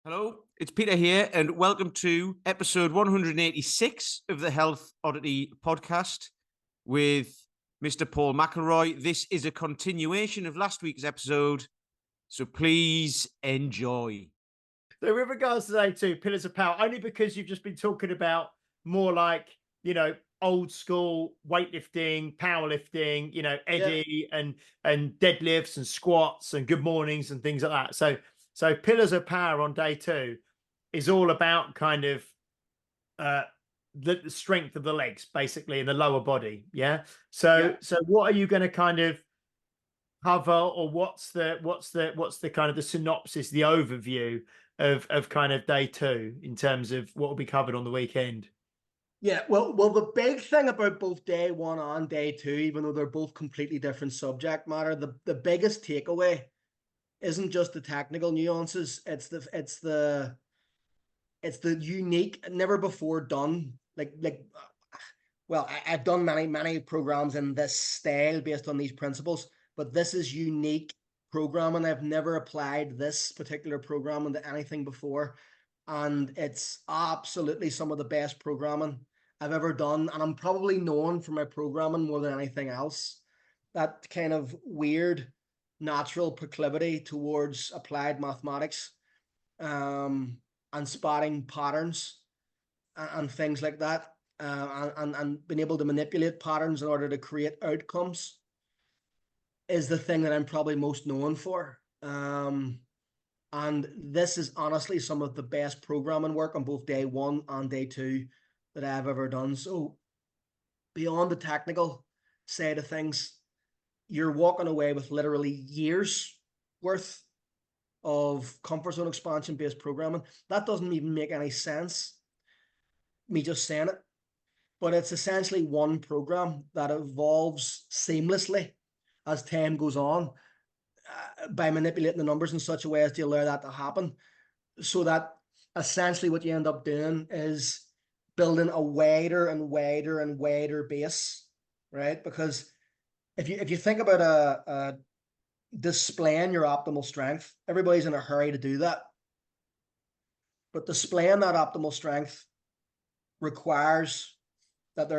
Hello, it's Peter here, and welcome to episode 186 of the Health Oddity podcast with Mr. Paul Mcllroy. This is a continuation of last week's episode, so please enjoy. So with regards to day two, pillars of power, only because you've just been talking about more like, old school weightlifting, powerlifting, Eddie and deadlifts and squats and good mornings and things like that. So pillars of power on day two is all about kind of the strength of the legs, basically, in the lower body. Yeah. So what are you going to kind of cover, or what's the kind of the synopsis, the overview of kind of day two in terms of what will be covered on the weekend? Yeah, well, the big thing about both day one and day two, even though they're both completely different subject matter, the biggest takeaway isn't just the technical nuances. It's the unique, never before done. Well, I've done many programs in this style based on these principles, but this is unique programming. I've never applied this particular program into anything before, and it's absolutely some of the best programming I've ever done. And I'm probably known for my programming more than anything else. That kind of weird natural proclivity towards applied mathematics, and spotting patterns and things like that, and being able to manipulate patterns in order to create outcomes is the thing that I'm probably most known for. And this is honestly some of the best programming work on both day one and day two that I've ever done. So beyond the technical side of things, you're walking away with literally years worth of comfort zone expansion based programming. That doesn't even make any sense, me just saying it, but it's essentially one program that evolves seamlessly as time goes on, by manipulating the numbers in such a way as to allow that to happen, so that essentially what you end up doing is building a wider and wider and wider base, right? Because if you think about displaying your optimal strength, everybody's in a hurry to do that, but displaying that optimal strength requires that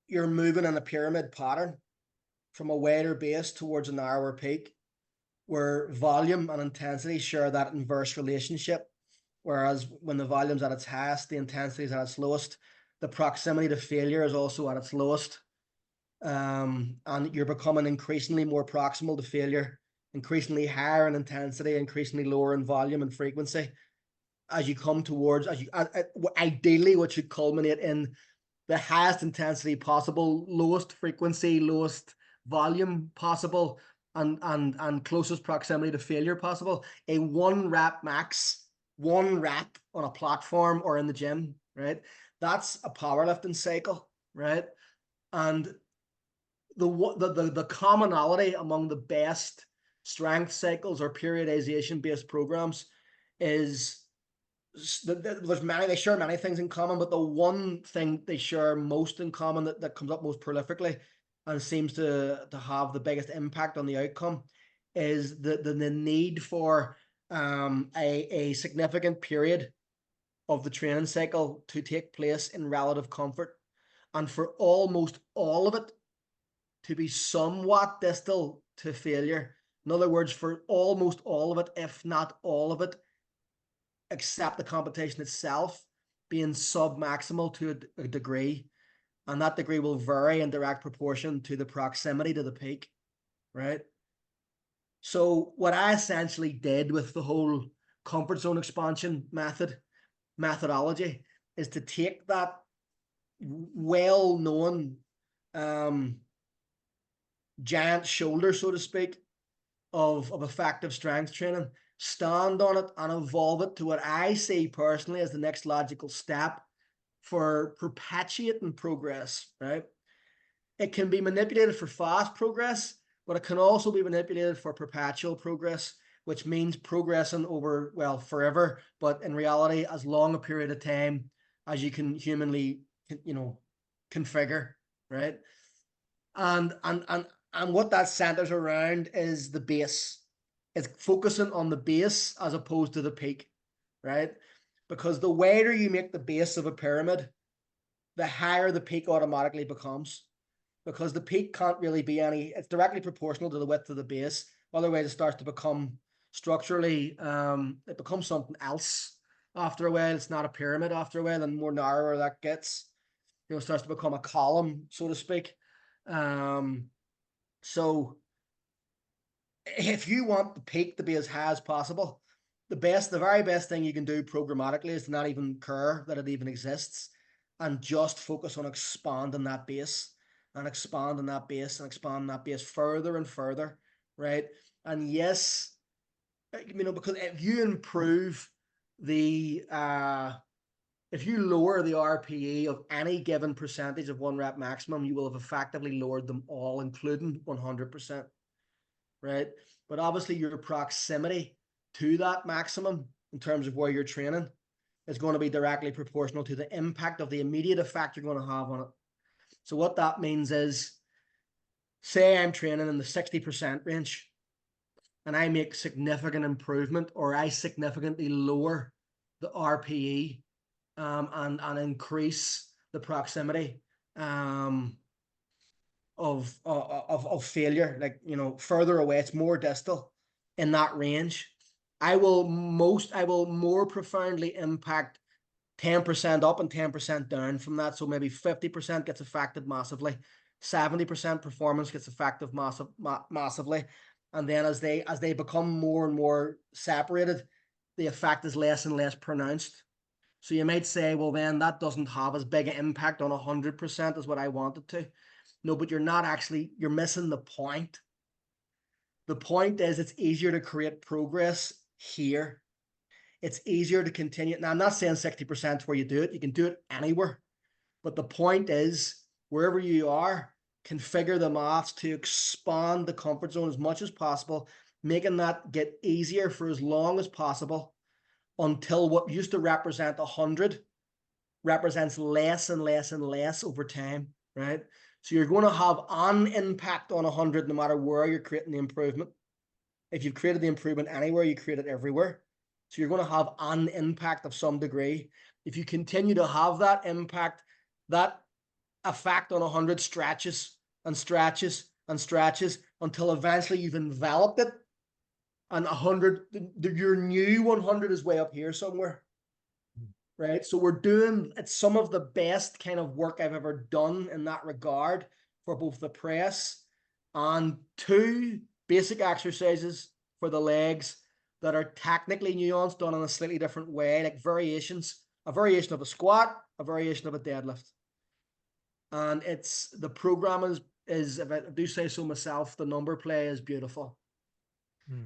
you're moving in a pyramid pattern from a wider base towards a narrower peak, where volume and intensity share that inverse relationship. Whereas when the volume's at its highest, the intensity is at its lowest. The proximity to failure is also at its lowest. And you're becoming increasingly more proximal to failure, increasingly higher in intensity, increasingly lower in volume and frequency, as you come towards, ideally what should culminate in the highest intensity possible, lowest frequency, lowest volume possible, and closest proximity to failure possible. A 1 rep max, 1 rep on a platform or in the gym, right? That's a powerlifting cycle, right? And the commonality among the best strength cycles or periodization based programs is they share many things in common, but the one thing they share most in common that comes up most prolifically and seems to have the biggest impact on the outcome is the need for a significant period of the training cycle to take place in relative comfort, and for almost all of it to be somewhat distal to failure. In other words, for almost all of it, if not all of it, except the competition itself, being sub-maximal to a degree. And that degree will vary in direct proportion to the proximity to the peak, right? So what I essentially did with the whole comfort zone expansion methodology is to take that well-known giant shoulder, so to speak, of effective strength training, stand on it and evolve it to what I see personally as the next logical step for perpetuating progress, right? It can be manipulated for fast progress, but it can also be manipulated for perpetual progress, which means progressing over, well, forever, but in reality, as long a period of time as you can humanly, configure, right? And what that centers around is the base. is focusing on the base as opposed to the peak, right? Because the wider you make the base of a pyramid, the higher the peak automatically becomes. Because the peak can't really be it's directly proportional to the width of the base. Otherwise, it starts to become structurally, it becomes something else after a while. It's not a pyramid after a while, and the more narrower that gets, it starts to become a column, so to speak. So if you want the peak to be as high as possible, the very best thing you can do programmatically is to not even care that it even exists and just focus on expanding that base and expanding that base and expanding that base further and further, right? And yes, because if you improve if you lower the RPE of any given percentage of 1 rep maximum, you will have effectively lowered them all, including 100%, right? But obviously your proximity to that maximum in terms of where you're training is going to be directly proportional to the impact of the immediate effect you're going to have on it. So what that means is, say I'm training in the 60% range and I make significant improvement, or I significantly lower the RPE and increase the proximity of failure, like, further away, it's more distal in that range. I will more profoundly impact 10% up and 10% down from that. So maybe 50% gets affected massively, 70% performance gets affected massively. And then as they become more and more separated, the effect is less and less pronounced. So you might say, well, then that doesn't have as big an impact on 100% as what I want it to. No, but you're missing the point. The point is it's easier to create progress here. It's easier to continue. Now, I'm not saying 60% where you do it. You can do it anywhere. But the point is, wherever you are, configure the maths to expand the comfort zone as much as possible, making that get easier for as long as possible until what used to represent 100 represents less and less and less over time, right? So you're going to have an impact on 100 no matter where you're creating the improvement. If you've created the improvement anywhere, you create it everywhere. So you're going to have an impact of some degree. If you continue to have that impact, that effect on 100 stretches and stretches and stretches until eventually you've enveloped it. And 100, your new 100 is way up here somewhere. Right. So it's some of the best kind of work I've ever done in that regard for both the press and 2 basic exercises for the legs that are technically nuanced, done in a slightly different way, like variations, a variation of a squat, a variation of a deadlift. And the program is, if I do say so myself, the number play is beautiful.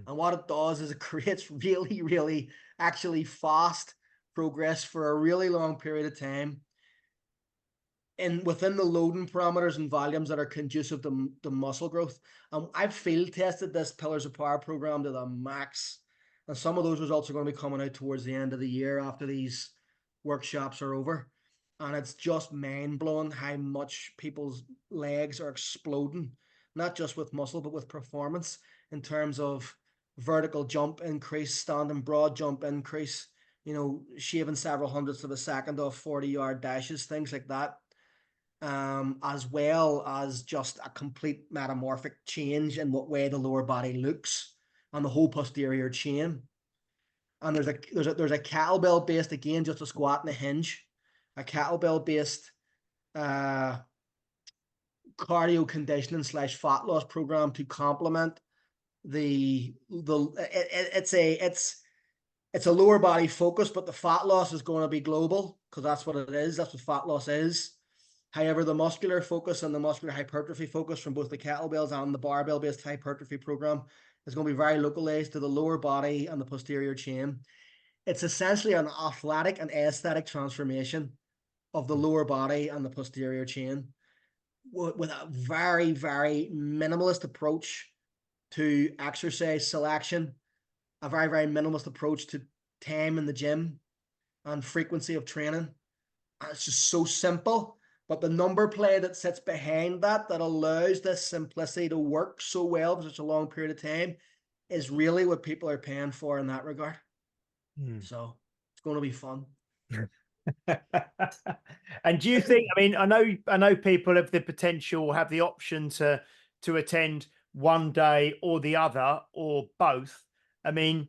And what it does is it creates really, really actually fast progress for a really long period of time within the loading parameters and volumes that are conducive to muscle growth. I've field tested this Pillars of Power program to the max, and some of those results are going to be coming out towards the end of the year after these workshops are over. And it's just mind-blowing how much people's legs are exploding, not just with muscle but with performance, in terms of vertical jump increase, standing broad jump increase, shaving several hundredths of a second off 40-yard dashes, things like that, as well as just a complete metamorphic change in what way the lower body looks on the whole posterior chain. And there's a kettlebell based, again, just a squat and a hinge, a kettlebell based cardio conditioning / fat loss program to complement it's a lower body focus, but the fat loss is going to be global because that's what it is. That's what fat loss is. However, the muscular focus and the muscular hypertrophy focus from both the kettlebells and the barbell based hypertrophy program is going to be very localized to the lower body and the posterior chain. It's essentially an athletic and aesthetic transformation of the lower body and the posterior chain with a very, very minimalist approach to exercise selection, a very, very minimalist approach to time in the gym and frequency of training. And it's just so simple, but the number play that sits behind that allows this simplicity to work so well for such a long period of time is really what people are paying for in that regard. Hmm. So it's going to be fun. And do you think, I mean, I know people have the potential, have the option to attend one day or the other or both. I mean,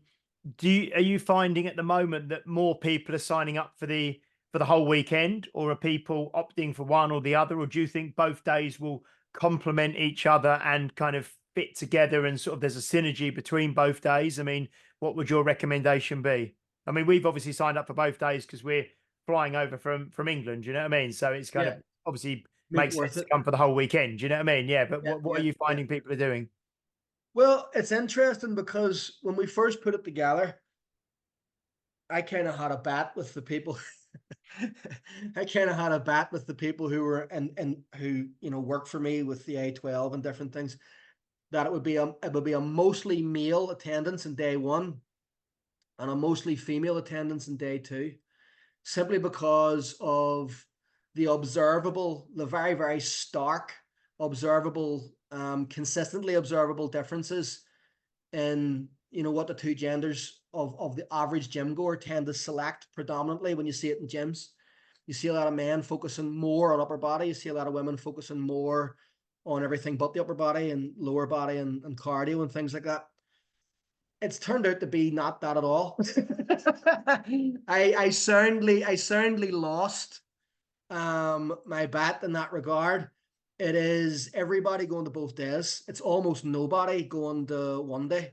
are you finding at the moment that more people are signing up for the whole weekend, or are people opting for one or the other, or do you think both days will complement each other and kind of fit together and sort of there's a synergy between both days? I mean, what would your recommendation be? I mean, we've obviously signed up for both days because we're flying over from England, you know what I mean? So it's kind of obviously Make makes worth sense to it. come for the whole weekend, you know what I mean? Yeah, but what are you finding people are doing? Well, it's interesting because when we first put it together, I kind of had a bet with the people. I kind of had a bet with the people who were and who, you know, work for me with the A12 and different things, that it would be a mostly male attendance in day one and a mostly female attendance in day two, simply because of the very, very stark, observable, consistently observable differences in, you know, what the two genders of the average gym goer tend to select predominantly when you see it in gyms. You see a lot of men focusing more on upper body. You see a lot of women focusing more on everything but the upper body and lower body and cardio and things like that. It's turned out to be not that at all. I soundly lost my bet in that regard. It is everybody going to both days. It's almost nobody going to one day.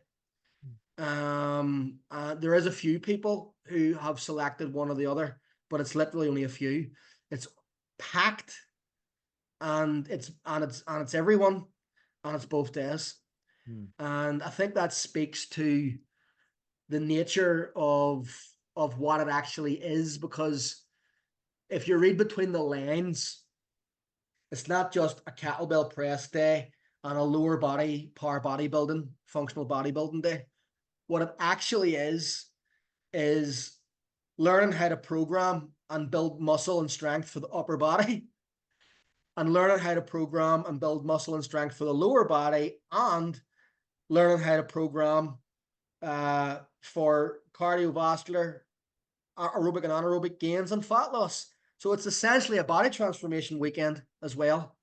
There is a few people who have selected one or the other, but it's literally only a few. It's packed, and it's everyone, and it's both days. And I think that speaks to the nature of what it actually is, because if you read between the lines, it's not just a kettlebell press day and a lower body power bodybuilding, functional bodybuilding day. What it actually is learning how to program and build muscle and strength for the upper body, and learning how to program and build muscle and strength for the lower body, and learning how to program for cardiovascular, aerobic and anaerobic gains and fat loss. So it's essentially a body transformation weekend as well,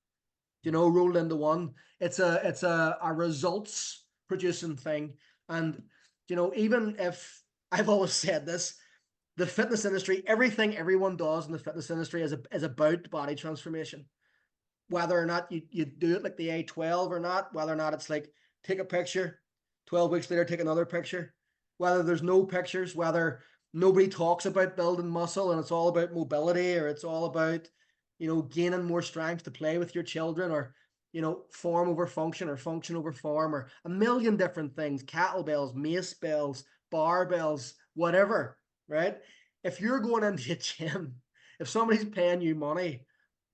you know, rolled into one. It's a results producing thing. And, you know, even if I've always said this, the fitness industry, everything everyone does in the fitness industry is about body transformation. Whether or not you do it like the A12 or not, whether or not it's like take a picture, 12 weeks later, take another picture, whether there's no pictures, whether nobody talks about building muscle and it's all about mobility, or it's all about, you know, gaining more strength to play with your children, or, you know, form over function or function over form, or a million different things, kettlebells, mace bells, barbells, whatever, right? If you're going into a gym, if somebody's paying you money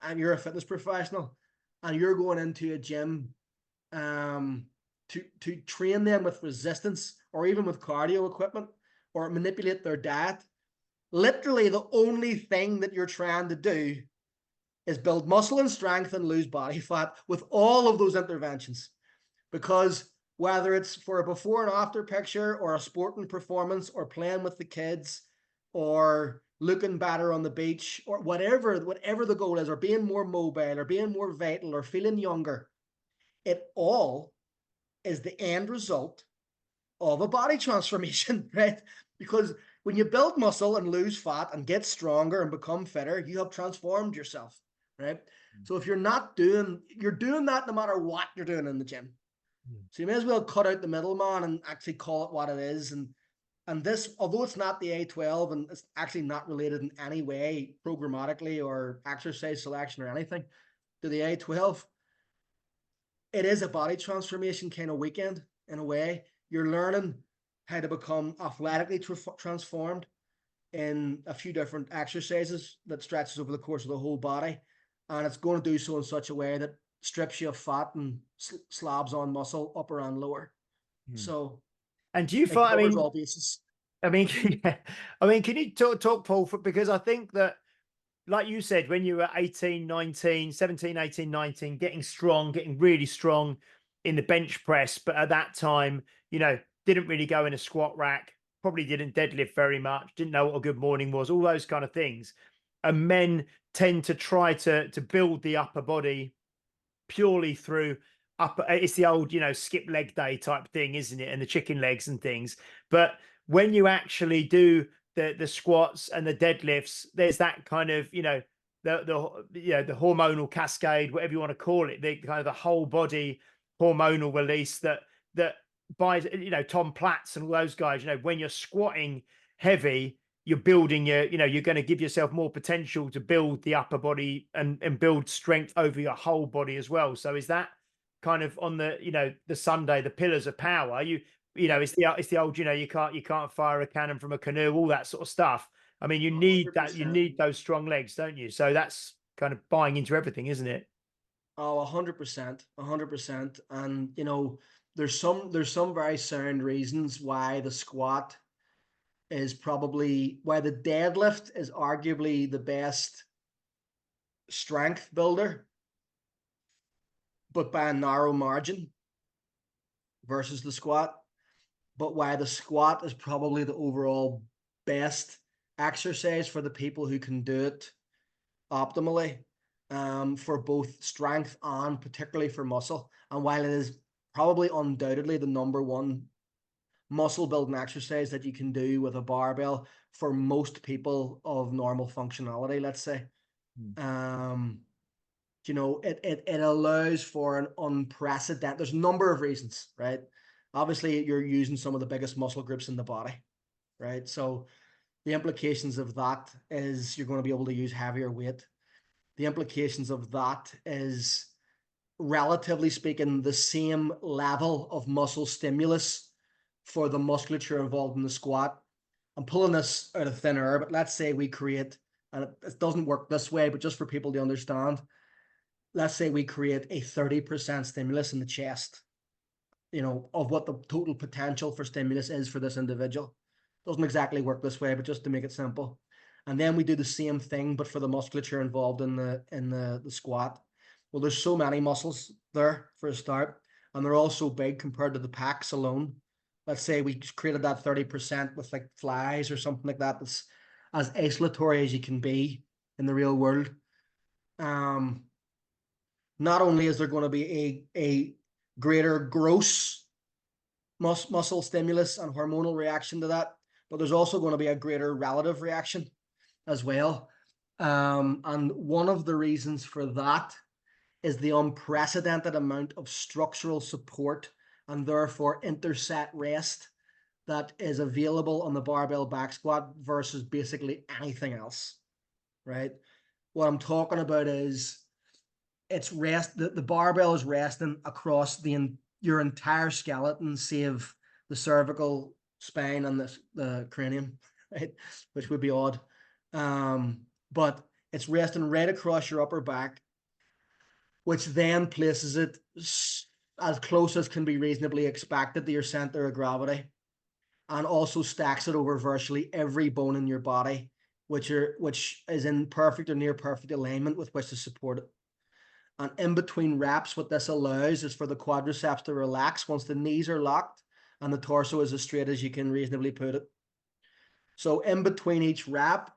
and you're a fitness professional and you're going into a gym to train them with resistance or even with cardio equipment or manipulate their diet, literally the only thing that you're trying to do is build muscle and strength and lose body fat with all of those interventions. Because whether it's for a before and after picture or a sporting performance or playing with the kids or looking better on the beach or whatever the goal is, or being more mobile or being more vital or feeling younger, it all is the end result of a body transformation, right? Because when you build muscle and lose fat and get stronger and become fitter, you have transformed yourself, right? So if you're doing that no matter what you're doing in the gym. So you may as well cut out the middleman and actually call it what it is. And this, although it's not the A12 and it's actually not related in any way programmatically or exercise selection or anything to the A12, it is a body transformation kind of weekend in a way. You're learning how to become athletically transformed in a few different exercises that stretches over the course of the whole body. And it's going to do so in such a way that strips you of fat and slabs on muscle upper and lower. So, and do you find, I mean, all bases. I mean, yeah. I mean, can you talk Paul, because I think that, like you said, when you were 18, 19, 17, 18, 19, getting strong, getting really strong in the bench press. But at that time, you know, didn't really go in a squat rack, probably didn't deadlift very much, didn't know what a good morning was, all those kind of things. And men tend to try to build the upper body purely through upper. It's the old, skip leg day type thing, isn't it? And the chicken legs and things. But when you actually do the squats and the deadlifts, there's that kind of, the hormonal cascade, whatever you want to call it, the kind of the whole body hormonal release that by Tom Platz and all those guys, when you're squatting heavy, you're building you're going to give yourself more potential to build the upper body and build strength over your whole body as well. So is that kind of on the the Sunday, the pillars of power? It's the old, you can't fire a cannon from a canoe, all that sort of stuff. I mean, you need that, you 100%. need those strong legs, don't you? So that's kind of buying into everything, isn't it? Oh, 100%, 100%. And there's some very sound reasons why the squat is probably, why the deadlift is arguably the best strength builder, but by a narrow margin versus the squat. But why the squat is probably the overall best exercise for the people who can do it optimally, for both strength and particularly for muscle. And while it is probably undoubtedly the number one muscle building exercise that you can do with a barbell for most people of normal functionality, let's say, it allows for an unprecedented, there's a number of reasons, right? Obviously you're using some of the biggest muscle groups in the body, right? So the implications of that is you're going to be able to use heavier weight. The implications of that is, relatively speaking, the same level of muscle stimulus for the musculature involved in the squat. I'm pulling this out of thin air, but let's say we create, and it doesn't work this way, but just for people to understand, let's say we create a 30% stimulus in the chest, of what the total potential for stimulus is for this individual. Doesn't exactly work this way, but just to make it simple. And then we do the same thing, but for the musculature involved in the squat. Well, there's so many muscles there for a start, and they're all so big compared to the pecs alone. Let's say we created that 30% with like flies or something like that, that's as isolatory as you can be in the real world. Not only is there going to be a greater gross muscle stimulus and hormonal reaction to that, but there's also going to be a greater relative reaction as well. And one of the reasons for that is the unprecedented amount of structural support and therefore interset rest that is available on the barbell back squat versus basically anything else, right? What I'm talking about is it's the barbell is resting across your entire skeleton, save the cervical spine and the cranium, right? Which would be odd. But it's resting right across your upper back, which then places it as close as can be reasonably expected to your center of gravity, and also stacks it over virtually every bone in your body, which is in perfect or near perfect alignment with which to support it. And in between reps, what this allows is for the quadriceps to relax once the knees are locked and the torso is as straight as you can reasonably put it. So in between each rep,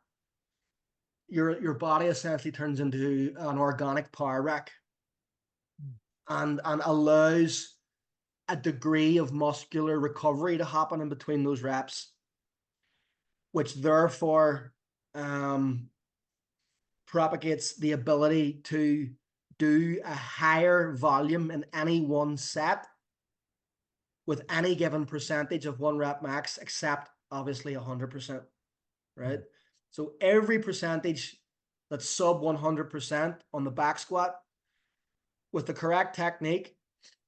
your body essentially turns into an organic power rack, and allows a degree of muscular recovery to happen in between those reps, which therefore propagates the ability to do a higher volume in any one set with any given percentage of one rep max, except obviously 100%, right? So every percentage that's sub 100% on the back squat, with the correct technique,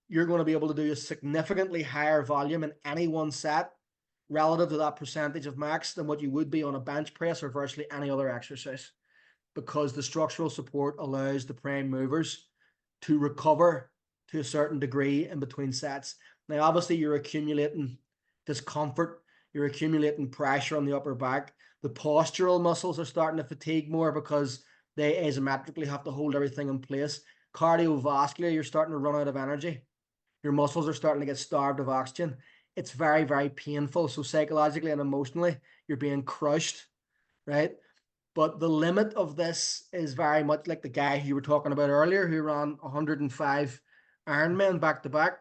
you're going to be able to do a significantly higher volume in any one set relative to that percentage of max than what you would be on a bench press or virtually any other exercise, because the structural support allows the prime movers to recover to a certain degree in between sets. Now, obviously, you're accumulating discomfort, you're accumulating pressure on the upper back. The postural muscles are starting to fatigue more because they asymmetrically have to hold everything in place. Cardiovascular, you're starting to run out of energy. Your muscles are starting to get starved of oxygen. it's very, very painful. So psychologically and emotionally, you're being crushed, right? But the limit of this is very much like the guy who you were talking about earlier, who ran 105 Ironman back to back.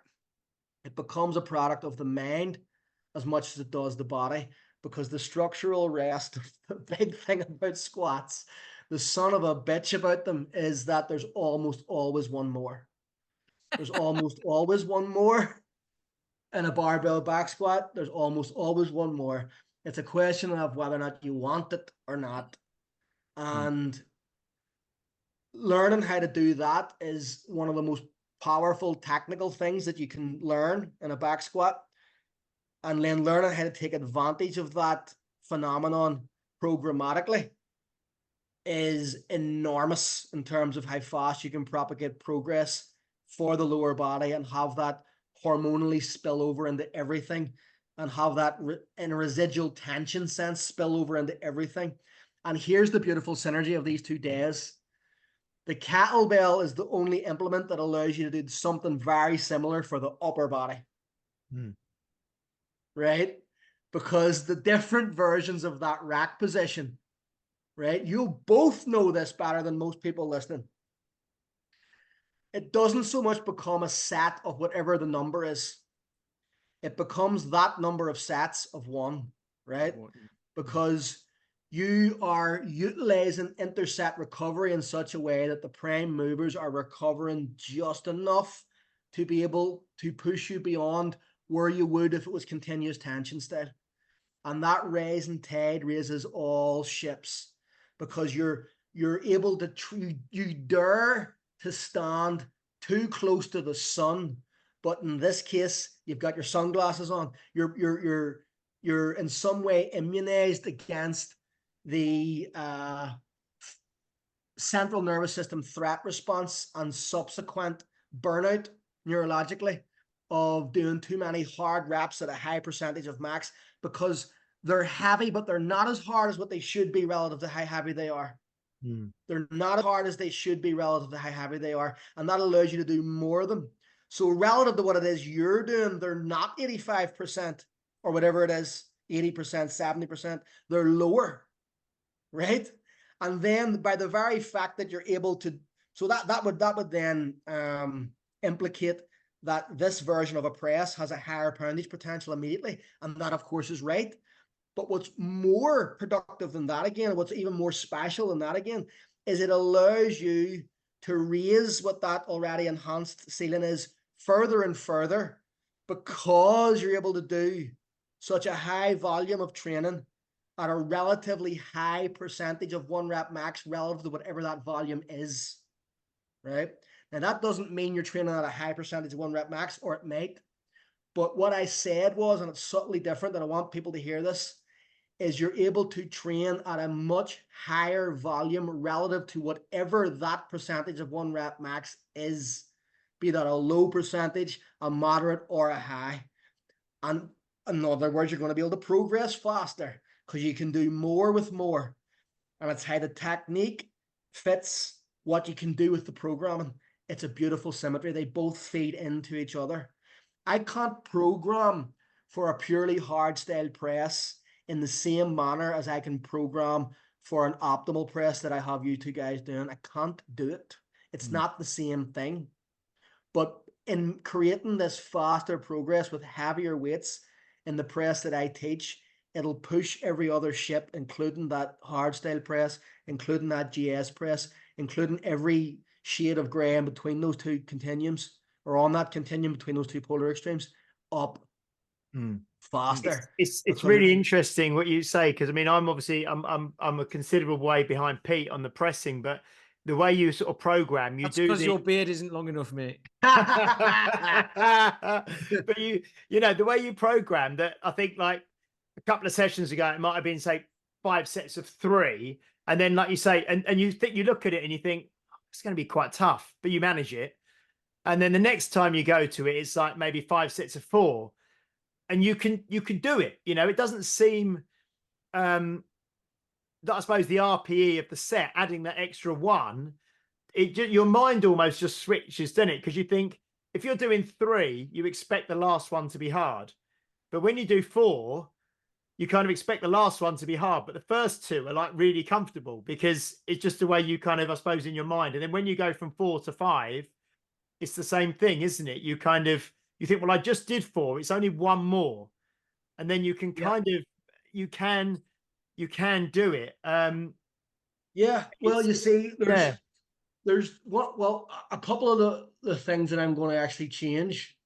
It becomes a product of the mind as much as it does the body, because the structural rest, the big thing about squats, the son of a bitch about them, is that there's almost always one more. There's almost always one more in a barbell back squat. There's almost always one more. It's a question of whether or not you want it or not. And learning how to do that is one of the most powerful technical things that you can learn in a back squat. And then learning how to take advantage of that phenomenon programmatically is enormous in terms of how fast you can propagate progress for the lower body and have that hormonally spill over into everything, and have that in a residual tension sense spill over into everything. And here's the beautiful synergy of these 2 days. The kettlebell is the only implement that allows you to do something very similar for the upper body. Right? Because the different versions of that rack position, right? You'll both know this better than most people listening. It doesn't so much become a set of whatever the number is. It becomes that number of sets of 1, right? Because you are utilizing interset recovery in such a way that the prime movers are recovering just enough to be able to push you beyond where you would if it was continuous tension style. And that rising tide raises all ships, because you're able to, you dare to stand too close to the sun. But in this case, you've got your sunglasses on. You're in some way immunized against the central nervous system threat response and subsequent burnout neurologically of doing too many hard reps at a high percentage of max, because they're heavy, but they're not as hard as what they should be relative to how heavy they are. They're not as hard as they should be relative to how heavy they are. And that allows you to do more of them. So relative to what it is you're doing, they're not 85% or whatever it is, 80%, 70%. They're lower, right? And then by the very fact that you're able to, so that would then implicate that this version of a press has a higher poundage potential immediately. And that, of course, is right. But what's more productive than that, again, what's even more special than that, again, is it allows you to raise what that already enhanced ceiling is further and further, because you're able to do such a high volume of training at a relatively high percentage of 1 rep max relative to whatever that volume is, right? Now, that doesn't mean you're training at a high percentage of 1 rep max, or it might. But what I said was, and it's subtly different, and I want people to hear this, is you're able to train at a much higher volume relative to whatever that percentage of 1 rep max is, be that a low percentage, a moderate, or a high. And in other words, you're going to be able to progress faster because you can do more with more. And it's how the technique fits what you can do with the programming. It's a beautiful symmetry. They both feed into each other. I can't program for a purely hard style press in the same manner as I can program for an optimal press that I have you 2 guys doing. I can't do it. It's not the same thing. But in creating this faster progress with heavier weights in the press that I teach, it'll push every other ship, including that hard style press, including that GS press, including every shade of gray in between those 2 continuums, or on that continuum between those 2 polar extremes, up faster. It's really interesting what you say, because I mean, I'm a considerable way behind Pete on the pressing, but the way you sort of program, That's because your beard isn't long enough, mate. But you know, the way you program that, I think like a couple of sessions ago, it might have been, say, 5 sets of 3. And then, like you say, and you think, you look at it and you think, it's going to be quite tough, but you manage it. And then the next time you go to it, it's like maybe 5 sets of 4. And you can do it. You know, it doesn't seem that, I suppose, the RPE of the set, adding that extra 1, your mind almost just switches, doesn't it? Because you think, if you're doing 3, you expect the last one to be hard. But when you do 4, you kind of expect the last one to be hard, but the first 2 are like really comfortable because it's just the way you kind of, I suppose, in your mind. And then when you go from 4 to 5, it's the same thing, isn't it? You kind of, you think, well, I just did 4, it's only one more. And then you can kind of, you can do it. Yeah. Well, you see, Yeah. there's what, well, a couple of the things that I'm going to actually change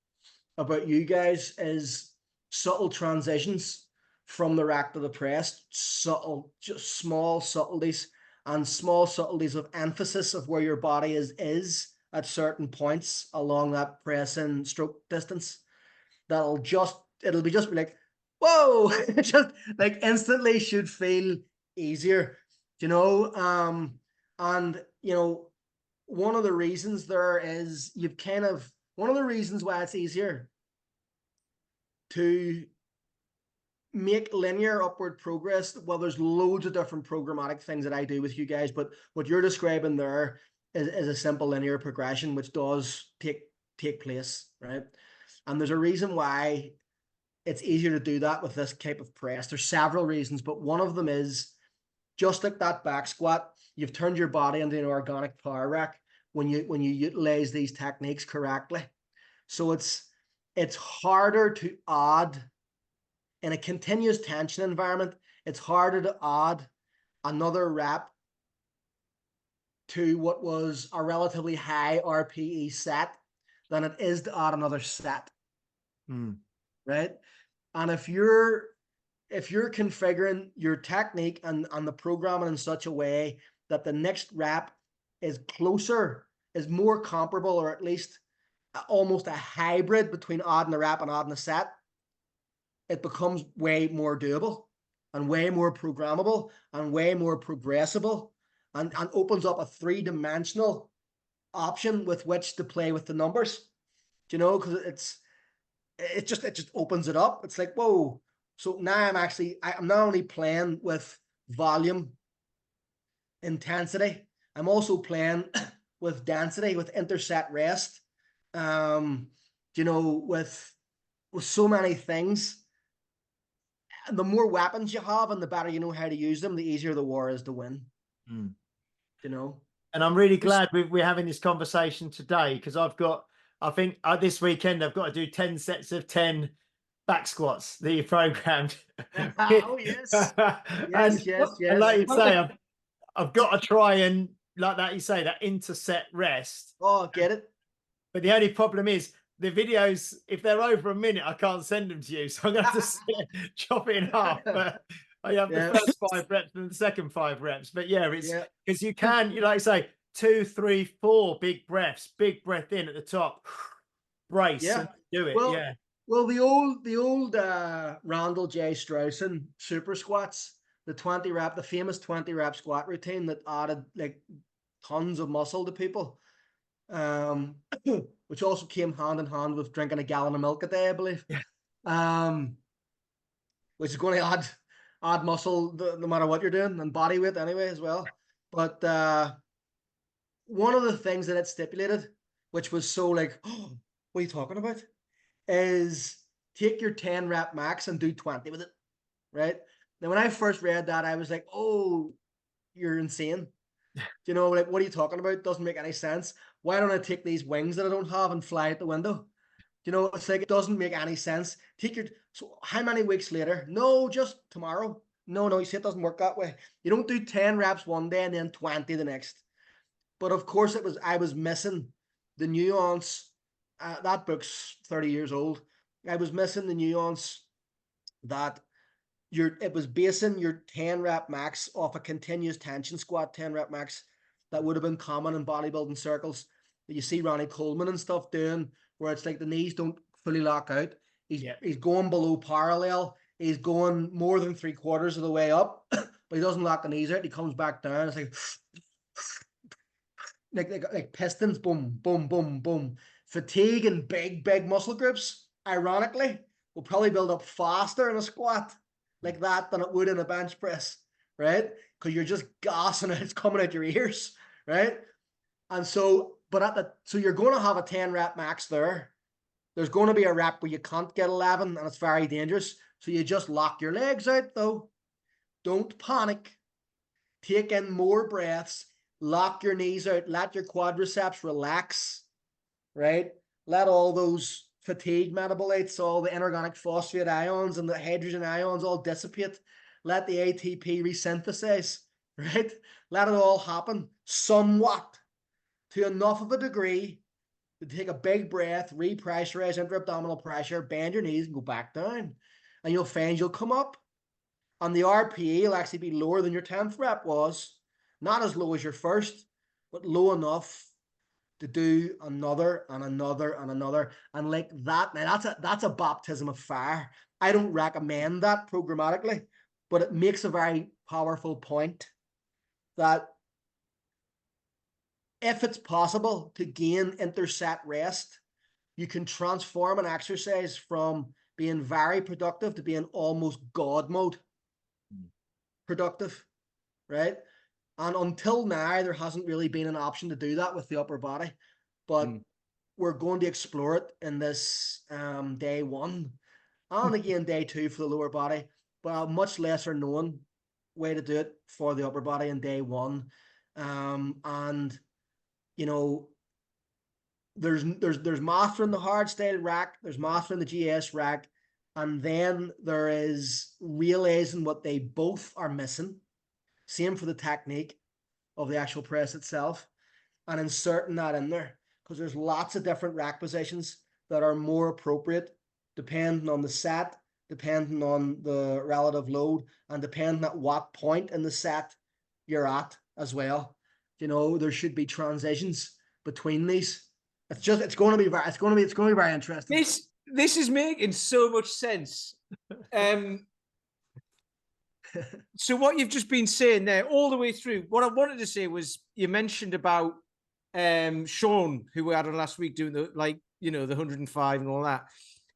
about you guys is subtle transitions from the rack to the press, subtle, just small subtleties and small subtleties of emphasis of where your body is at certain points along that press and stroke distance. It'll be just like, whoa, just like instantly should feel easier, you know. And you know, one of the reasons there is one of the reasons why it's easier to make linear upward progress. Well, there's loads of different programmatic things that I do with you guys, but what you're describing there is a simple linear progression, which does take place, right? And there's a reason why it's easier to do that with this type of press. There's several reasons, but one of them is just like that back squat, you've turned your body into an organic power rack when you utilize these techniques correctly. So it's harder to add in a continuous tension environment. It's harder to add another rep to what was a relatively high RPE set than it is to add another set. Right? And if you're configuring your technique and the programming in such a way that the next rep is closer, is more comparable, or at least almost a hybrid between adding a rep and adding a set, it becomes way more doable and way more programmable and way more progressible and opens up a 3-dimensional option with which to play with the numbers, you know, because it just opens it up. It's like, whoa. So now I'm not only playing with volume, intensity, I'm also playing with density, with interset rest, you know, with so many things. And the more weapons you have and the better you know how to use them, the easier the war is to win. You know? And I'm really glad we're having this conversation today, because I think this weekend I've got to do 10 sets of 10 back squats that you programmed. Oh, yes. Yes. And like you say, I've got to try and, like that you say, that interset rest. Oh, get it. But the only problem is the videos, if they're over a minute, I can't send them to you. So I'm going to have to chop it in half. But I have the first 5 reps and the second 5 reps. But yeah, it's because you can, you like say 2, 3, 4 big breaths, big breath in at the top, brace, and do it. Well, well, the old Randall J. Strausson super squats, the famous 20 rep squat routine that added like tons of muscle to people, which also came hand in hand with drinking a gallon of milk a day, I believe. Which is going to add muscle no matter what you're doing, and body weight anyway as well. But one of the things that it stipulated, which was so like, oh, what are you talking about, is take your 10 rep max and do 20 with it, right? Now, when I first read that, I was like, oh, you're insane. You know, like, what are you talking about? Doesn't make any sense. Why don't I take these wings that I don't have and fly out the window? You know, it's like, it doesn't make any sense. So how many weeks later? No, just tomorrow. No, you see, it doesn't work that way. You don't do 10 reps one day and then 20 the next. But of course, I was missing the nuance. That book's 30 years old. I was missing the nuance that it was basing your 10 rep max off a continuous tension squat 10 rep max that would have been common in bodybuilding circles that you see Ronnie Coleman and stuff doing, where it's like the knees don't fully lock out. He's going below parallel. He's going more than 3/4 of the way up, but he doesn't lock the knees out. He comes back down. It's like pistons, boom, boom, boom, boom. Fatigue and big muscle groups, ironically, will probably build up faster in a squat like that than it would in a bench press, right? Because you're just gassing it, it's coming out your ears, right? And so, so you're going to have a 10 rep max there, There's going to be a rep where you can't get 11 and it's very dangerous. So you just lock your legs out though. Don't panic. Take in more breaths. Lock your knees out. Let your quadriceps relax, right? Let all those fatigue metabolites, all the inorganic phosphate ions and the hydrogen ions all dissipate. Let the ATP resynthesize, right? Let it all happen somewhat to enough of a degree to take a big breath, repressurize intra-abdominal pressure, bend your knees and go back down. And you'll find you'll come up. And the RPE will actually be lower than your 10th rep was. Not as low as your first, but low enough to do another and another and another. And like that, now that's a baptism of fire. I don't recommend that programmatically, but it makes a very powerful point that if it's possible to gain interset rest, you can transform an exercise from being very productive to being almost God mode productive, right? And until now, there hasn't really been an option to do that with the upper body, but we're going to explore it in this day 1 and again day 2 for the lower body, but a much lesser known way to do it for the upper body in day 1. And you know, there's mastering the hard style rack, there's mastering the GS rack, and then there is realizing what they both are missing. Same for the technique of the actual press itself, and inserting that in there, because there's lots of different rack positions that are more appropriate depending on the set, depending on the relative load, and depending at what point in the set you're at as well. You know, there should be transitions between these. It's going to be very interesting. This is making so much sense. So what you've just been saying there all the way through, what I wanted to say was you mentioned about Sean, who we had on last week doing the, like, you know, the 105 and all that.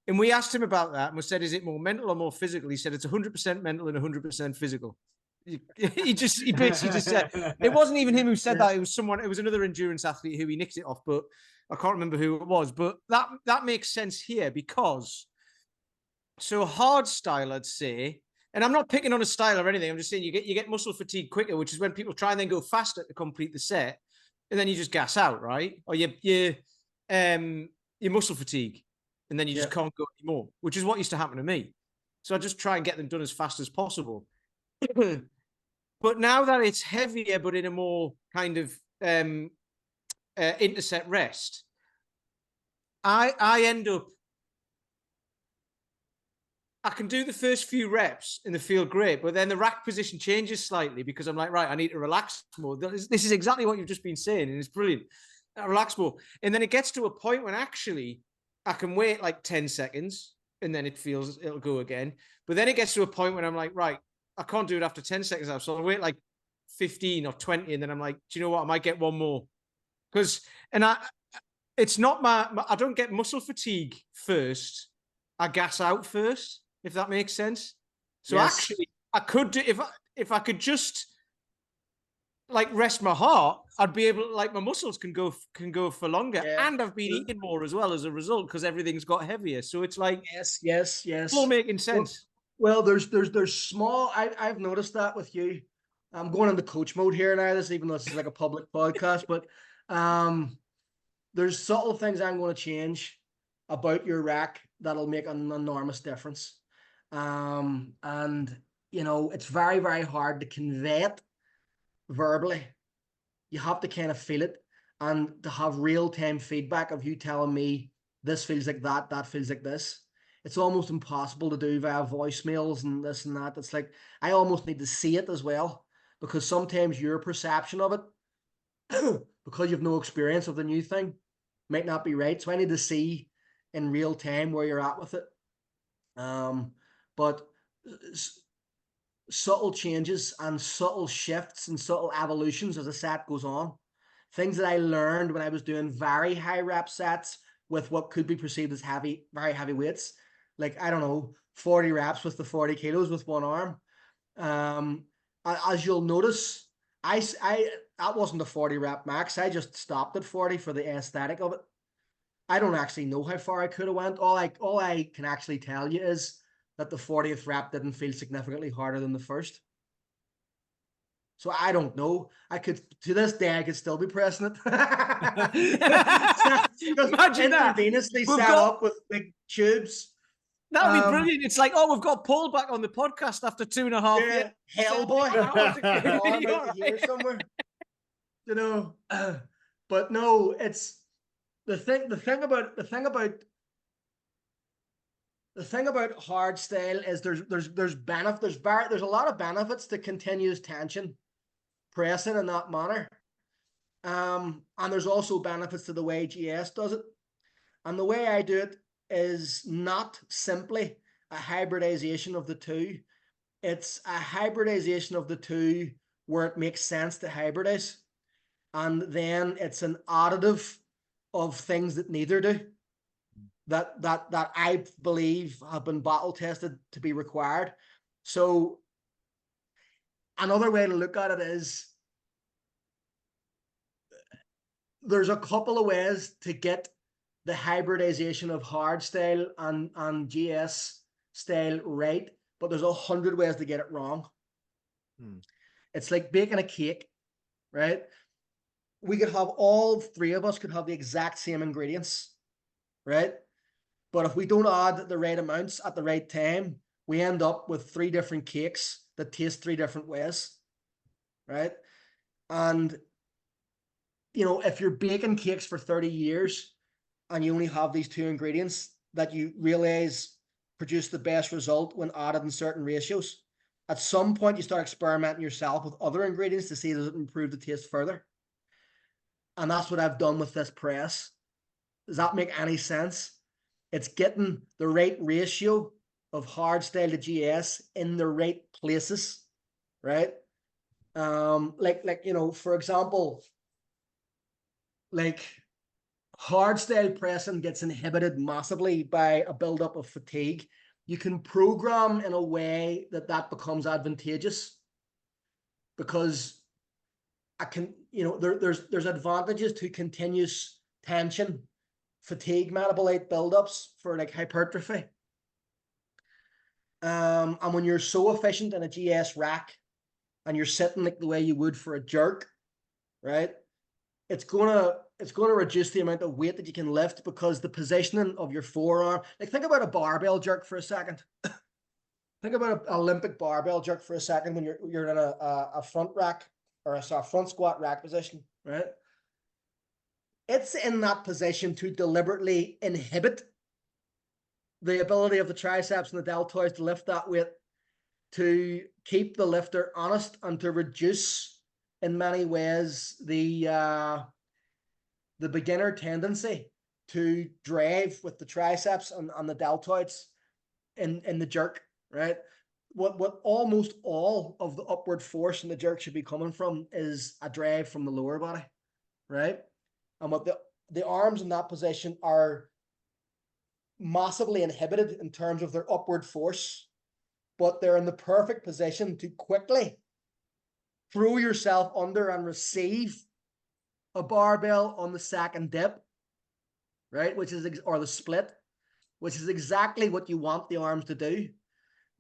And we asked him about that and we said, is it more mental or more physical? He said it's 100% mental and 100% physical. He basically just said, it wasn't even him who said that. It was someone, it was another endurance athlete who he nicked it off, but I can't remember who it was. But that makes sense here because, so hard style, I'd say, and I'm not picking on a style or anything. I'm just saying you get muscle fatigue quicker, which is when people try and then go faster to complete the set, and then you just gas out, right? Or you muscle fatigue, and then you just can't go anymore, which is what used to happen to me. So I just try and get them done as fast as possible. But now that it's heavier, but in a more kind of interset rest, I end up, I can do the first few reps and they feel great, but then the rack position changes slightly because I'm like, right, I need to relax more. This is exactly what you've just been saying, and it's brilliant. I relax more. And then it gets to a point when actually I can wait like 10 seconds and then it'll go again. But then it gets to a point when I'm like, right, I can't do it after 10 seconds now. So I'll wait like 15 or 20. And then I'm like, do you know what? I might get one more. It's not I don't get muscle fatigue first. I gas out first, if that makes sense. So actually I could do, if I could just like rest my heart, I'd be able to, like, my muscles can go for longer, and I've been eating more as well as a result because everything's got heavier. So it's like, yes, all making sense. Well, there's small. I've noticed that with you. I'm going into coach mode here now. Even though this is like a public podcast, but there's subtle things I'm going to change about your rack that'll make an enormous difference. And you know, it's very, very hard to convey it verbally. You have to kind of feel it, and to have real-time feedback of you telling me this feels like that feels like this. It's almost impossible to do via voicemails and this and that. It's like I almost need to see it as well, because sometimes your perception of it, because you've no experience of the new thing, might not be right. So I need to see in real time where you're at with it. But subtle changes and subtle shifts and subtle evolutions as a set goes on. Things that I learned when I was doing very high rep sets with what could be perceived as very heavy weights. Like, I don't know, 40 reps with the 40 kilos with one arm. As you'll notice, that wasn't a 40 rep max. I just stopped at 40 for the aesthetic of it. I don't actually know how far I could have went. All I can actually tell you is that the 40th rep didn't feel significantly harder than the first. So I don't know. I could, to this day, I could still be pressing it. Imagine that. Intravenously set up with big tubes. That would be brilliant. It's like, oh, we've got Paul back on the podcast after 2.5 years. Hellboy. Arm out here somewhere. You know, but no, it's the thing about hard style is there's a lot of benefits to continuous tension pressing in that manner. And there's also benefits to the way GS does it. And the way I do it is not simply a hybridization of the two. It's a hybridization of the two where it makes sense to hybridize. And then it's an additive of things that neither do. That I believe have been battle tested to be required. So another way to look at it is there's a couple of ways to get the hybridization of hard style and GS style right, but there's 100 ways to get it wrong. It's like baking a cake, right? We could have, all three of us could have the exact same ingredients, right? But if we don't add the right amounts at the right time, we end up with 3 different cakes that taste 3 different ways, right? And, you know, if you're baking cakes for 30 years and you only have these 2 ingredients that you realize produce the best result when added in certain ratios, at some point you start experimenting yourself with other ingredients to see does it improve the taste further. And that's what I've done with this press. Does that make any sense? It's getting the right ratio of hard style to GS in the right places, right? Like you know, for example, like hard style pressing gets inhibited massively by a buildup of fatigue. You can program in a way that becomes advantageous, because I can, you know, there's advantages to continuous tension, fatigue metabolite buildups for like hypertrophy. And when you're so efficient in a GS rack and you're sitting like the way you would for a jerk, right? It's gonna reduce the amount of weight that you can lift, because the positioning of your forearm, like think about a barbell jerk for a second. Think about an Olympic barbell jerk for a second when you're in a front rack or a front squat rack position, right? It's in that position to deliberately inhibit the ability of the triceps and the deltoids to lift that weight, to keep the lifter honest and to reduce in many ways the beginner tendency to drive with the triceps and the deltoids in the jerk, right? What almost all of the upward force in the jerk should be coming from is a drive from the lower body, right? And what the arms in that position are massively inhibited in terms of their upward force, but they're in the perfect position to quickly throw yourself under and receive a barbell on the sack and dip, right? Or the split, which is exactly what you want the arms to do.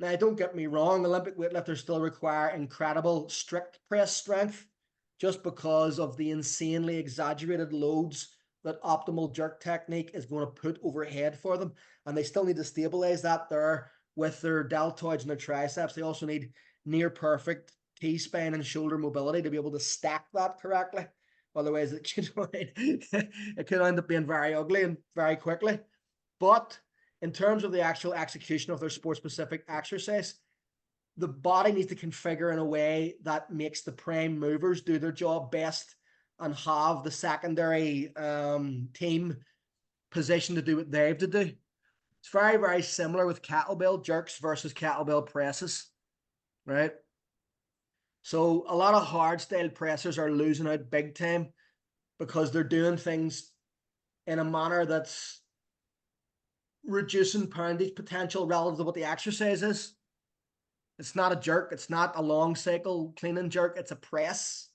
Now, don't get me wrong, Olympic weightlifters still require incredible strict press strength just because of the insanely exaggerated loads that optimal jerk technique is going to put overhead for them. And they still need to stabilize that there with their deltoids and their triceps. They also need near perfect T-spine and shoulder mobility to be able to stack that correctly. Otherwise, it could end up being very ugly and very quickly. But in terms of the actual execution of their sport-specific exercise, the body needs to configure in a way that makes the prime movers do their job best and have the secondary team position to do what they have to do. It's very, very similar with kettlebell jerks versus kettlebell presses, right? So a lot of hard style pressers are losing out big time because they're doing things in a manner that's reducing poundage potential relative to what the exercise is. It's not a jerk. It's not a long cycle clean and jerk. It's a press,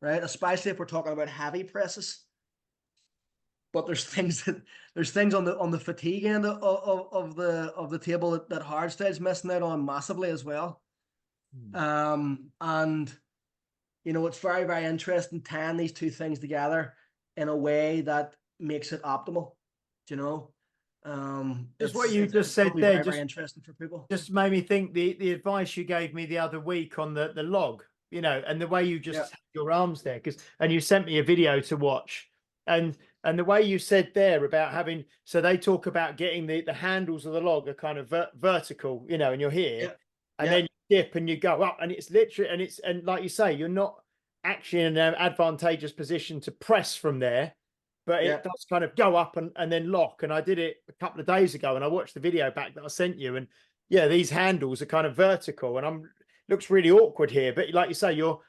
right? Especially if we're talking about heavy presses. but there's things on the fatigue end of the table that hardstyle's missing out on massively as well. And it's very, very interesting tying these two things together in a way that makes it optimal. Just what you just said probably there, very, just very interesting for people. just made me think the advice you gave me the other week on the log, and the way you just had your arms there, and you sent me a video to watch, and the way you said there about having, so they talk about getting the handles of the log are kind of vertical, and you're here, and then you dip and you go up, and it's literally, and like you say, you're not actually in an advantageous position to press from there, but it does kind of go up and then lock. And I did it a couple of days ago, and I watched the video back that I sent you, and these handles are kind of vertical, and looks really awkward here, but like you say, you're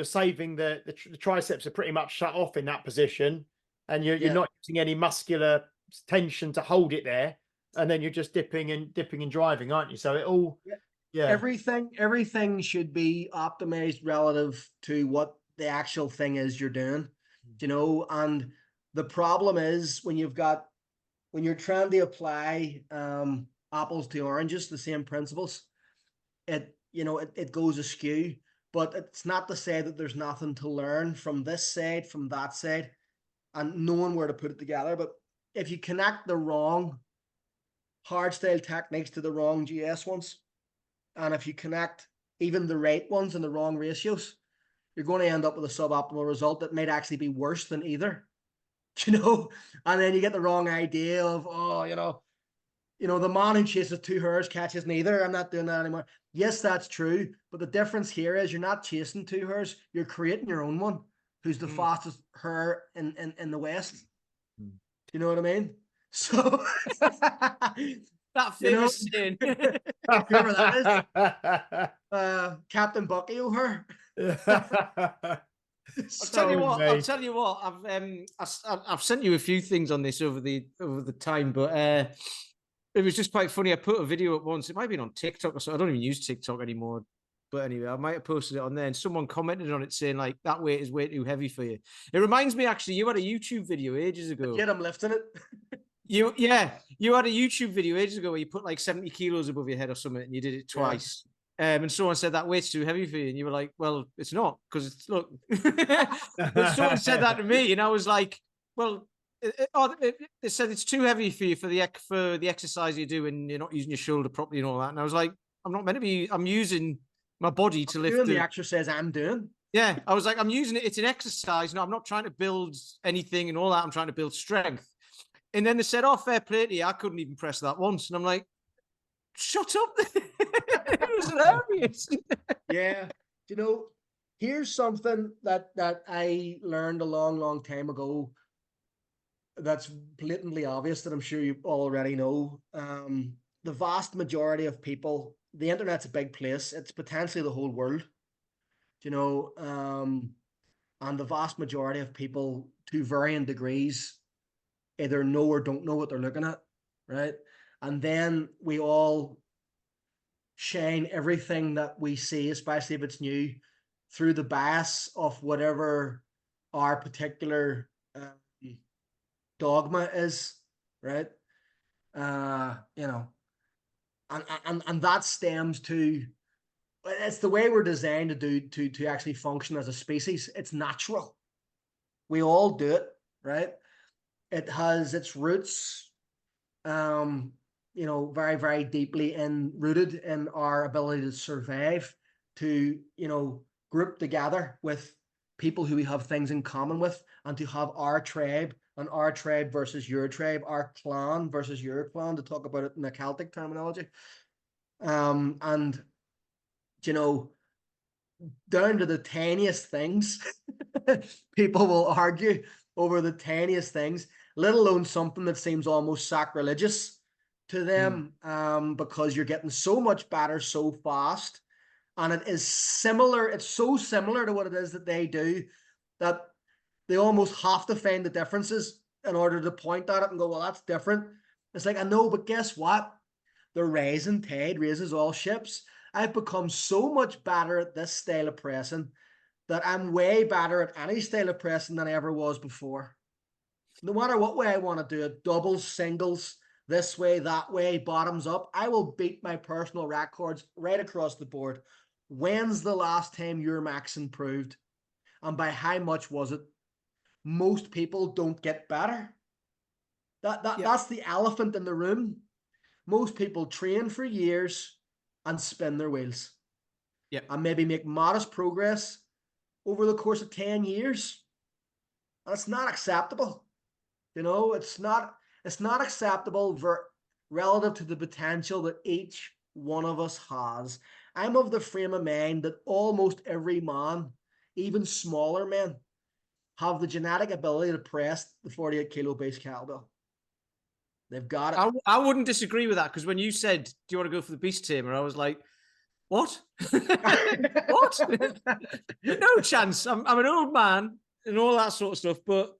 saving the triceps are pretty much shut off in that position, and you're not using any muscular tension to hold it there, and then you're just dipping and driving, aren't you? So it all everything should be optimized relative to what the actual thing is you're doing, and the problem is when you're trying to apply apples to oranges, the same principles, it goes askew. But it's not to say that there's nothing to learn from this side, from that side, and knowing where to put it together. But if you connect the wrong hardstyle techniques to the wrong GS ones, and if you connect even the right ones in the wrong ratios, you're going to end up with a suboptimal result that might actually be worse than either. And then you get the wrong idea of, the man who chases two hares catches neither. I'm not doing that anymore. Yes, that's true. But the difference here is you're not chasing two hares. You're creating your own one, who's the fastest hare in the West. Do you know what I mean? So that famous saying. Whoever that is. Captain Bucky O'Hare. I'll tell you what. I've sent you a few things on this over the time, but it was just quite funny. I put a video up once. It might have been on TikTok or so. I don't even use TikTok anymore. But anyway, I might have posted it on there, and someone commented on it saying like that weight is way too heavy for you. It reminds me, actually, you had a YouTube video ages ago. Yeah, I'm lifting it. You had a YouTube video ages ago where you put like 70 kilos above your head or something, and you did it twice. And someone said that weight's too heavy for you, and you were like, "Well, it's not, because it's look." But someone said that to me, and I was like, "Well, they said it's too heavy for you for the exercise you do, and you're not using your shoulder properly and all that." And I was like, "I'm not meant to be. I'm using my body to lift the exercise I'm doing." Yeah, I was like, "I'm using it. It's an exercise. No, I'm not trying to build anything and all that. I'm trying to build strength." And then they said, "Oh, fair play to you. I couldn't even press that once." And I'm like, "Shut up." It was hilarious. Yeah. Here's something that I learned a long, long time ago that's blatantly obvious that I'm sure you already know. The vast majority of people, the internet's a big place. It's potentially the whole world, and the vast majority of people, to varying degrees, either know or don't know what they're looking at, right? And then we all shine everything that we see, especially if it's new, through the bias of whatever our particular dogma is, right? And that stems to, it's the way we're designed to actually function as a species. It's natural. We all do it, right? It has its roots, very, very deeply rooted in our ability to survive, to, group together with people who we have things in common with, and to have our tribe, and our tribe versus your tribe, our clan versus your clan, to talk about it in a Celtic terminology. And, down to the tiniest things, people will argue over the tiniest things, let alone something that seems almost sacrilegious to them, because you're getting so much better so fast. And it is similar. It's so similar to what it is that they do that they almost have to find the differences in order to point at it and go, well, that's different. It's like, I know, but guess what? The rising tide raises all ships. I've become so much better at this style of pressing that I'm way better at any style of pressing than I ever was before. no matter what way I want to do it, doubles, singles, this way, that way, bottoms up, I will beat my personal records right across the board. When's the last time your max improved? And by how much was it? Most people don't get better. That's the elephant in the room. Most people train for years and spin their wheels. Yep. And maybe make modest progress over the course of 10 years. And it's not acceptable. You know, it's not acceptable relative to the potential that each one of us has. I'm of the frame of mind that almost every man, even smaller men, have the genetic ability to press the 48 kilo base kettlebell. They've got it. I wouldn't disagree with that, because when you said, do you want to go for the beast tamer? I was like, what? What? No chance. I'm an old man and all that sort of stuff. But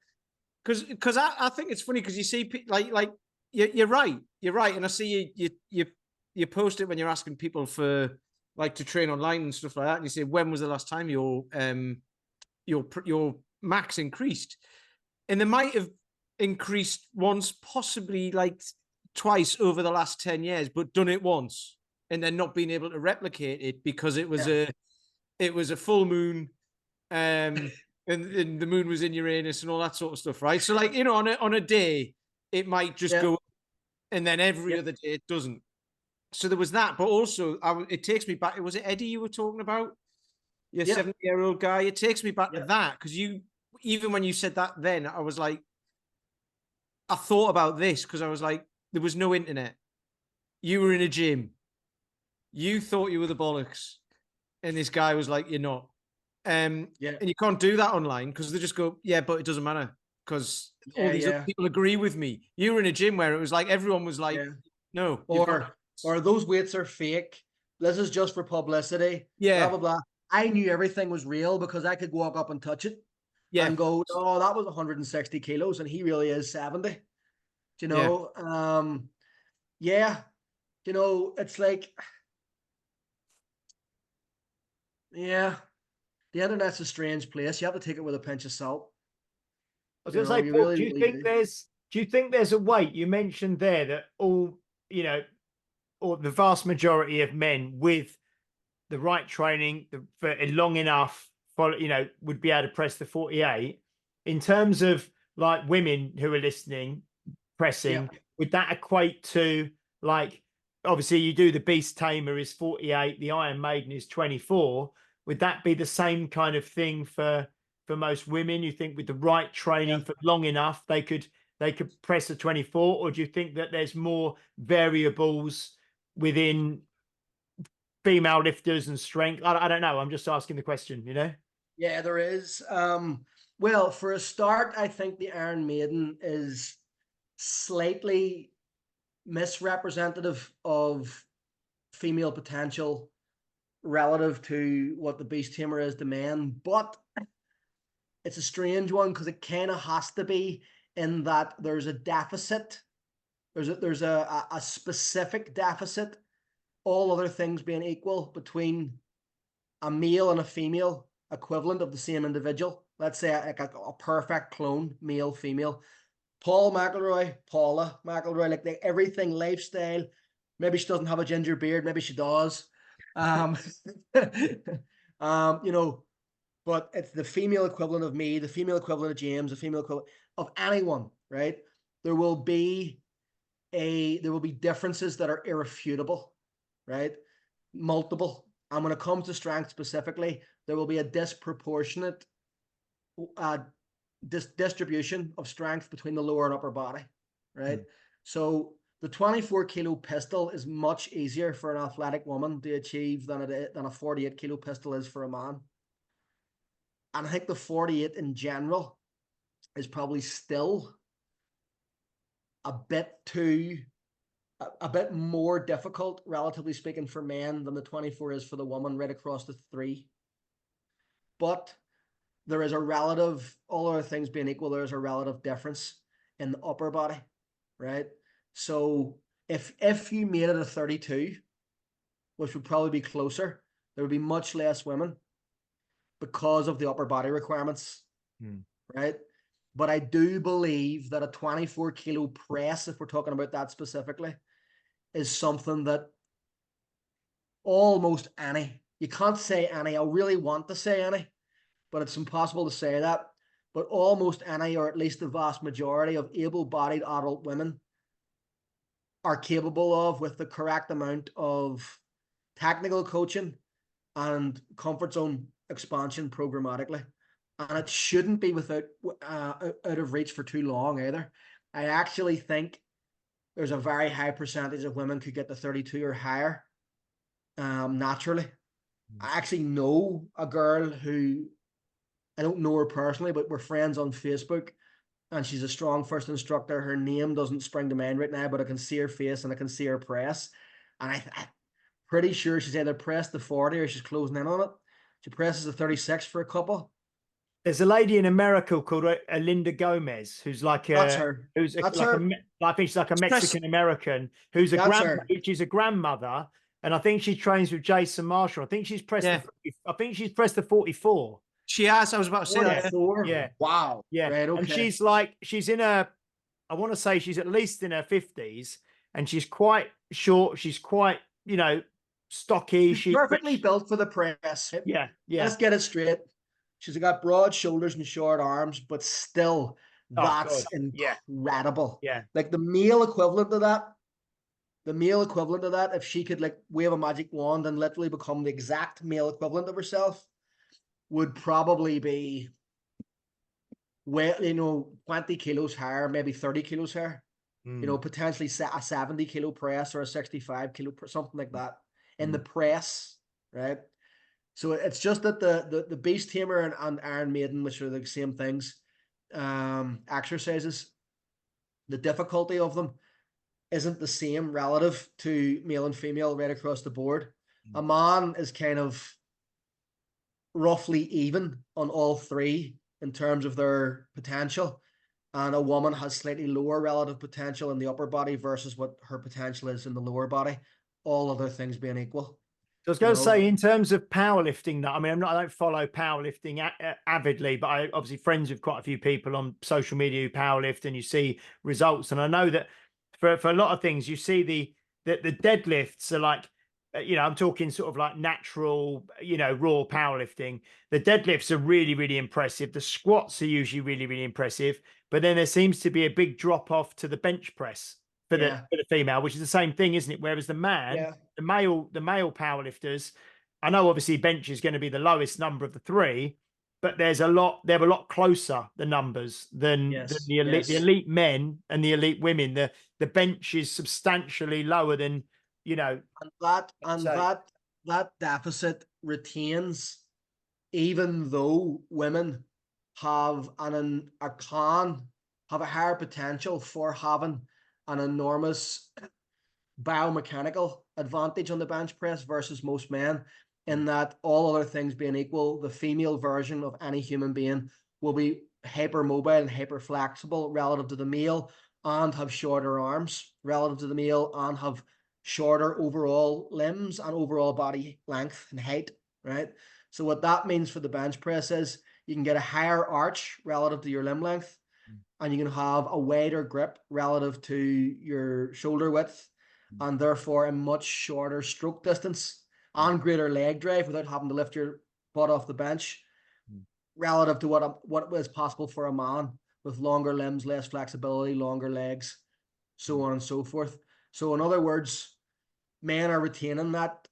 because I think it's funny because you see, like you're right. You're right. And I see you post it when you're asking people for like to train online and stuff like that. And you say, when was the last time your max increased? And they might have increased once, possibly like twice over the last 10 years, but done it once and then not being able to replicate it because it was a full moon, and the moon was in Uranus and all that sort of stuff, right? So like, you know, on a day it might just go, and then every other day it doesn't. So there was that, but also it takes me back. Was it Eddie you were talking about? Your 70-year-old guy. It takes me back to that, because even when you said that, then I was like, I thought about this because I was like, there was no internet. You were in a gym. You thought you were the bollocks, and this guy was like, you're not. And you can't do that online because they just go, yeah, but it doesn't matter because all these other people agree with me. You were in a gym where it was like everyone was like, no, or those weights are fake. This is just for publicity. Yeah, blah blah blah. I knew everything was real because I could walk up and touch it. And go, oh, that was 160 kilos, and he really is 70. Do you know? You know, it's like, the internet's a strange place. You have to take it with a pinch of salt. I was going to say, Paul, really, do you think there's a weight you mentioned there that all, you know, or the vast majority of men with the right training for long enough, you know, would be able to press the 48? In terms of like women who are listening, pressing, would that equate to, like, obviously you do the beast tamer is 48, the Iron Maiden is 24. Would that be the same kind of thing for most women? You think with the right training for long enough, they could press a 24? Or do you think that there's more variables within female lifters and strength? I don't know. I'm just asking the question, you know? Yeah, there is. Well, for a start, I think the Iron Maiden is slightly misrepresentative of female potential relative to what the beast tamer is to men, but it's a strange one because it kind of has to be, in that there's a deficit. There's a specific deficit, all other things being equal, between a male and a female equivalent of the same individual. Let's say a perfect clone, male, female. Paul Mcllroy, Paula Mcllroy, like everything, lifestyle. Maybe she doesn't have a ginger beard. Maybe she does. You know, but it's the female equivalent of me, the female equivalent of James, the female equivalent of anyone, right? There will be differences that are irrefutable, right? Multiple. And when it comes to strength specifically, there will be a disproportionate distribution of strength between the lower and upper body, right? So the 24 kilo pistol is much easier for an athletic woman to achieve than a 48 kilo pistol is for a man. And I think the 48 in general is probably still a bit more difficult, relatively speaking, for men than the 24 is for the woman, right across the three. But there is a relative, all other things being equal, there's a relative difference in the upper body, right? So if you made it a 32, which would probably be closer, there would be much less women because of the upper body requirements, right? But I do believe that a 24 kilo press, if we're talking about that specifically, is something that almost any, you can't say any, I really want to say any, but it's impossible to say that. But almost any, or at least the vast majority of able-bodied adult women are capable of, with the correct amount of technical coaching and comfort zone expansion programmatically. And it shouldn't be without out of reach for too long either. I actually think there's a very high percentage of women could get to 32 or higher naturally. I actually know a girl who, I don't know her personally, but we're friends on Facebook, and she's a strong first instructor. Her name doesn't spring to mind right now, but I can see her face and I can see her press. And I'm pretty sure she's either pressed the 40 or she's closing in on it. She presses the 36 for a couple. There's a lady in America called Linda Gomez, who's like That's a, her. who's a, That's like her. I think she's like a Mexican American who's That's her. she's a grandmother, and I think she trains with Jason Marshall. I think she's pressed. Yeah. I think she's pressed the 44. She has. I was about to say that. 44. Yeah. Wow. Yeah. Right. Okay. And she's in a, I want to say she's at least in her 50s, and she's quite short. She's quite, stocky. She's perfectly built for the press. Yeah. Yeah. Let's get it straight. She's got broad shoulders and short arms, but still, that's incredible. Yeah. Like the male equivalent of that, if she could like wave a magic wand and literally become the exact male equivalent of herself, would probably be, well, 20 kilos higher, maybe 30 kilos higher. Potentially a 70 kilo press or a 65 kilo, something like that in the press, right? So it's just that the Beast Tamer and Iron Maiden, which are the same things, exercises, the difficulty of them isn't the same relative to male and female right across the board. A man is kind of roughly even on all three in terms of their potential, and a woman has slightly lower relative potential in the upper body versus what her potential is in the lower body, all other things being equal. So I was going to say, in terms of powerlifting, I don't follow powerlifting avidly, but I obviously friends with quite a few people on social media who powerlift, and you see results. And I know that for a lot of things, you see the deadlifts are like, I'm talking sort of like natural, raw powerlifting. The deadlifts are really, really impressive. The squats are usually really, really impressive. But then there seems to be a big drop off to the bench press for the female, which is the same thing, isn't it? Whereas the man, the male powerlifters, I know obviously bench is going to be the lowest number of the three, but they're a lot closer, the numbers, than the elite. The elite men and the elite women. The bench is substantially lower than, and that deficit retains, even though women have a higher potential for having an enormous biomechanical advantage on the bench press versus most men, in that all other things being equal, the female version of any human being will be hypermobile and hyper flexible relative to the male, and have shorter arms relative to the male, and have shorter overall limbs and overall body length and height, right? So what that means for the bench press is you can get a higher arch relative to your limb length, and you can have a wider grip relative to your shoulder width, and therefore a much shorter stroke distance and greater leg drive without having to lift your butt off the bench, relative to what is possible for a man with longer limbs, less flexibility, longer legs, so on and so forth. So in other words, men are retaining that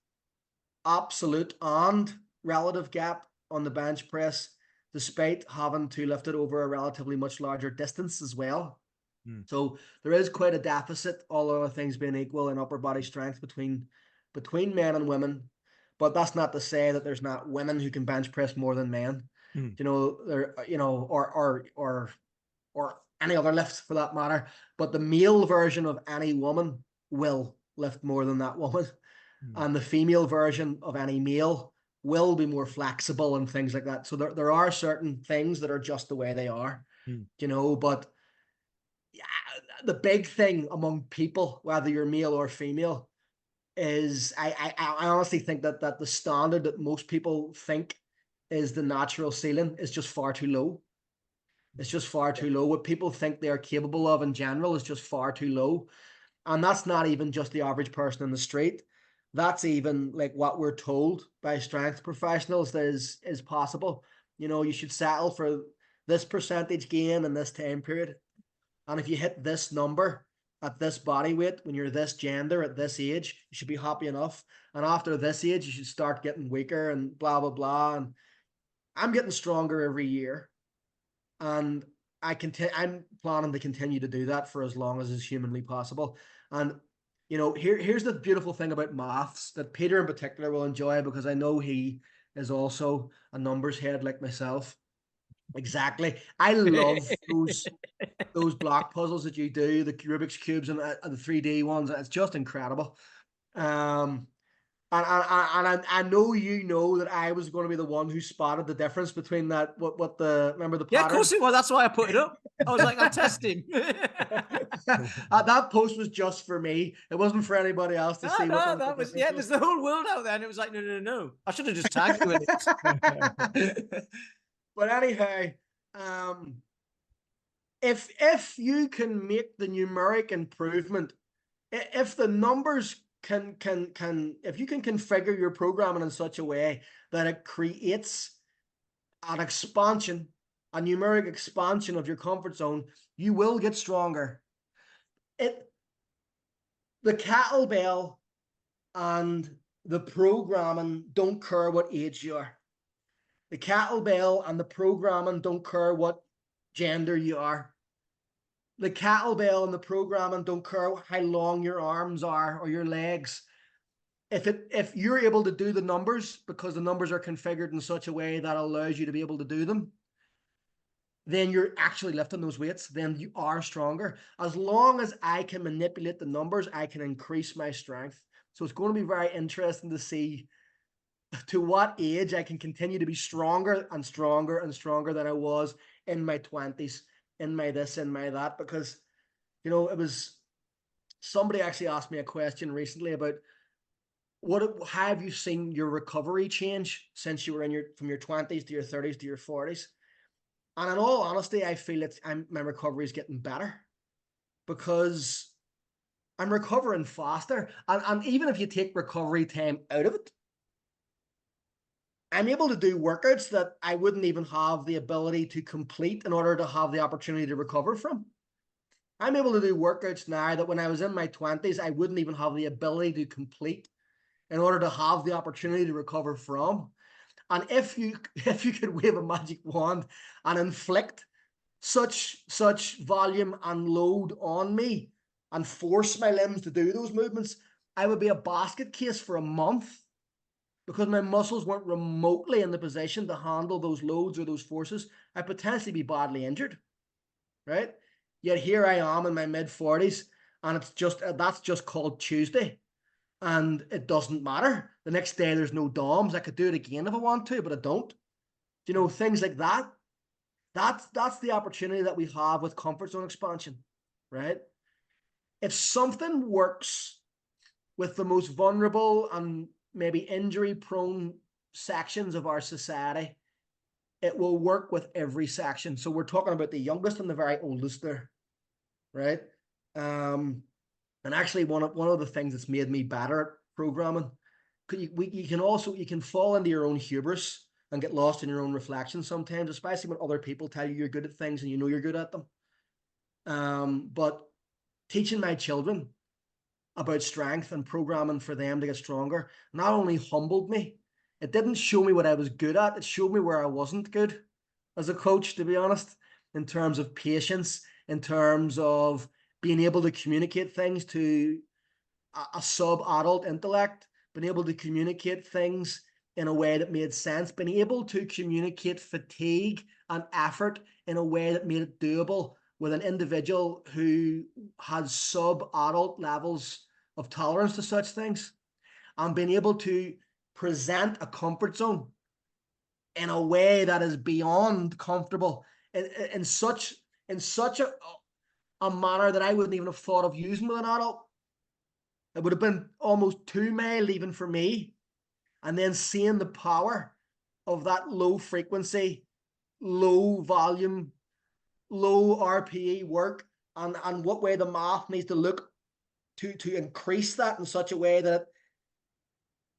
absolute and relative gap on the bench press, despite having to lift it over a relatively much larger distance as well. So there is quite a deficit, all other things being equal, in upper body strength between men and women. But that's not to say that there's not women who can bench press more than men. Or any other lift for that matter. But the male version of any woman will lift more than that woman. And the female version of any male will be more flexible and things like that. So there are certain things that are just the way they are, but the big thing among people, whether you're male or female, is I honestly think that the standard that most people think is the natural ceiling is just far too low. It's just far too low. What people think they are capable of in general is just far too low. And that's not even just the average person in the street. That's even like what we're told by strength professionals that is possible. You know, you should settle for this percentage gain in this time period. And if you hit this number at this body weight, when you're this gender at this age, you should be happy enough. And after this age, you should start getting weaker and blah, blah, blah. And I'm getting stronger every year. And I'm planning to continue to do that for as long as is humanly possible. And you know, here's the beautiful thing about maths that Peter in particular will enjoy, because I know he is also a numbers head like myself. Exactly. I love those block puzzles that you do, the Rubik's cubes and the 3D ones. It's just incredible. And I know you know that I was going to be the one who spotted the difference between that. Remember the pattern? Yeah, of course it was. That's why I put it up. I was like, I'll test him. That post was just for me. It wasn't for anybody else to see. No, that was, yeah, there's the whole world out there. And it was like, no. I should have just tagged you in it. But anyhow, if you can make the numeric improvement, if the numbers can if you can configure your programming in such a way that it creates an expansion, a numeric expansion of your comfort zone, you will get stronger. The kettlebell and the programming don't care what age you are. The kettlebell and the programming don't care what gender you are. The kettlebell and the programming don't care how long your arms are or your legs. If you're able to do the numbers, because the numbers are configured in such a way that allows you to be able to do them, then you're actually lifting those weights, then you are stronger. As long as I can manipulate the numbers, I can increase my strength. So it's going to be very interesting to see to what age I can continue to be stronger and stronger and stronger than I was in my 20s, in my this, in my that. Because, you know, it was somebody actually asked me a question recently about how have you seen your recovery change since you were from your 20s to your 30s to your 40s? And in all honesty, I feel my recovery is getting better, because I'm recovering faster. And even if you take recovery time out of it, I'm able to do workouts that I wouldn't even have the ability to complete in order to have the opportunity to recover from. I'm able to do workouts now that when I was in my 20s, I wouldn't even have the ability to complete in order to have the opportunity to recover from. And if you could wave a magic wand and inflict such volume and load on me and force my limbs to do those movements, I would be a basket case for a month, because my muscles weren't remotely in the position to handle those loads or those forces. I'd potentially be badly injured, right? Yet here I am in my mid-40s, and that's just called Tuesday. And it doesn't matter. The next day there's no DOMs. I could do it again if I want to, but I don't. You know, things like that. That's the opportunity that we have with comfort zone expansion, right? If something works with the most vulnerable and maybe injury-prone sections of our society, it will work with every section. So we're talking about the youngest and the very oldest there, right? And actually, one of the things that's made me better at programming, you can fall into your own hubris and get lost in your own reflections sometimes, especially when other people tell you you're good at things and you know you're good at them. But teaching my children about strength and programming for them to get stronger not only humbled me, it didn't show me what I was good at, it showed me where I wasn't good as a coach, to be honest, in terms of patience, in terms of being able to communicate things to a sub-adult intellect, being able to communicate things in a way that made sense, being able to communicate fatigue and effort in a way that made it doable with an individual who had sub-adult levels of tolerance to such things, and being able to present a comfort zone in a way that is beyond comfortable in such a manner that I wouldn't even have thought of using with an adult. It would have been almost too mild even for me. And then seeing the power of that low frequency, low volume low RPE work and what way the math needs to look to increase that in such a way that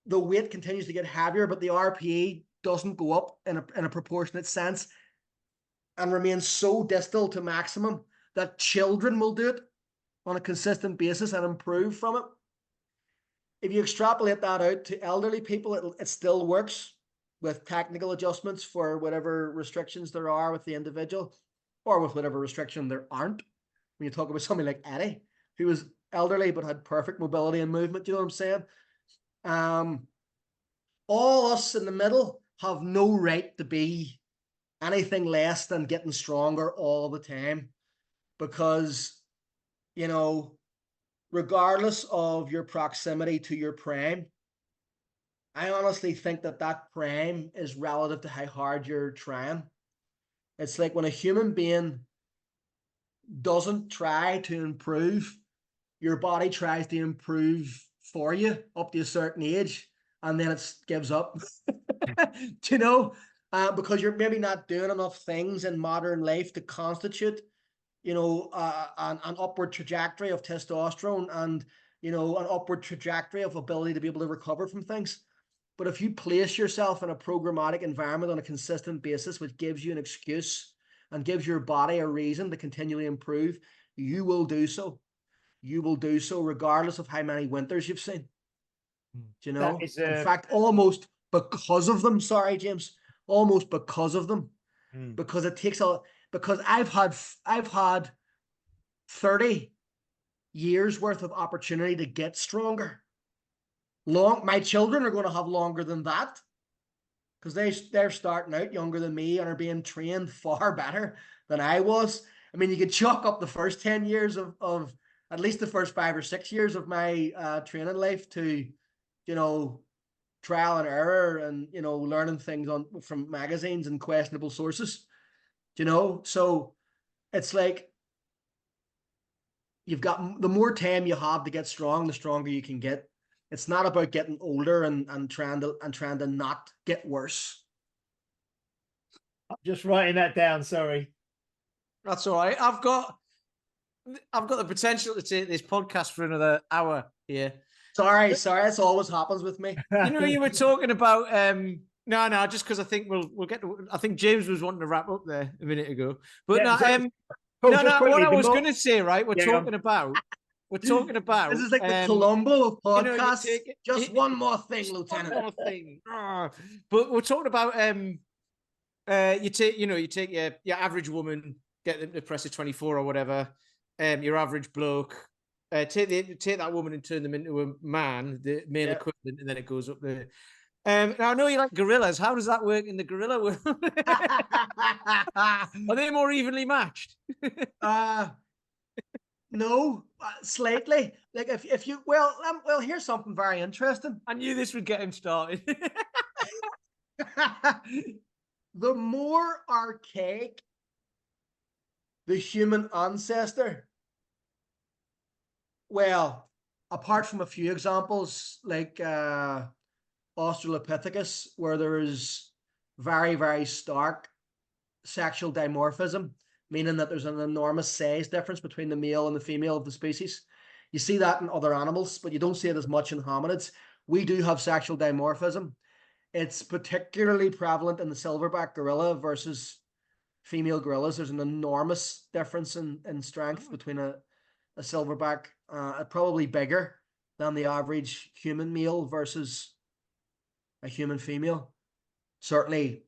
the weight continues to get heavier, but the RPE doesn't go up in a proportionate sense and remains so distal to maximum that children will do it on a consistent basis and improve from it. If you extrapolate that out to elderly people, it still works with technical adjustments for whatever restrictions there are with the individual, or with whatever restriction there aren't. When you talk about somebody like Eddie, who was elderly but had perfect mobility and movement, you know what I'm saying? All us in the middle have no right to be anything less than getting stronger all the time, because, you know, regardless of your proximity to your prime, I honestly think that prime is relative to how hard you're trying. It's like when a human being doesn't try to improve, your body tries to improve for you up to a certain age, and then it gives up. You know, because you're maybe not doing enough things in modern life to constitute, you know, an upward trajectory of testosterone and, you know, an upward trajectory of ability to be able to recover from things. But if you place yourself in a programmatic environment on a consistent basis, which gives you an excuse and gives your body a reason to continually improve, you will do so. You will do so regardless of how many winters you've seen. Do you know? In fact, almost because of them. Sorry, James. Almost because of them. Because it takes because I've had 30 years worth of opportunity to get stronger. My children are going to have longer than that, because they're starting out younger than me and are being trained far better than I was. I mean, you could chalk up the first 10 years of at least the first 5 or 6 years of my training life to, you know, trial and error and, you know, learning things from magazines and questionable sources, you know. So it's like, you've got, the more time you have to get strong, the stronger you can get. It's not about getting older and trying to not get worse. I'm just writing that down. Sorry. That's all right. I've got the potential to take this podcast for another hour here. Sorry. That's always happens with me. You know, you were talking about no, just because I think we'll get to, I think James was wanting to wrap up there a minute ago. But Yeah, what I was going to say, right? We're talking about. This is like the Columbo of podcasts. You know, just one more thing, Lieutenant. One more thing. But we're talking about you take your average woman, get them to press a 24 or whatever. Your average bloke, take that woman and turn them into a man, the male equivalent, and then it goes up there. Now I know you like gorillas. How does that work in the gorilla world? Are they more evenly matched? No, slightly. Like if you well, here's something very interesting. I knew this would get him started. The more archaic the human ancestor, well, apart from a few examples like Australopithecus, where there is very, very stark sexual dimorphism, meaning that there's an enormous size difference between the male and the female of the species. You see that in other animals, but you don't see it as much in hominids. We do have sexual dimorphism. It's particularly prevalent in the silverback gorilla versus female gorillas. There's an enormous difference in strength between a silverback, probably bigger than the average human male versus a human female. Certainly,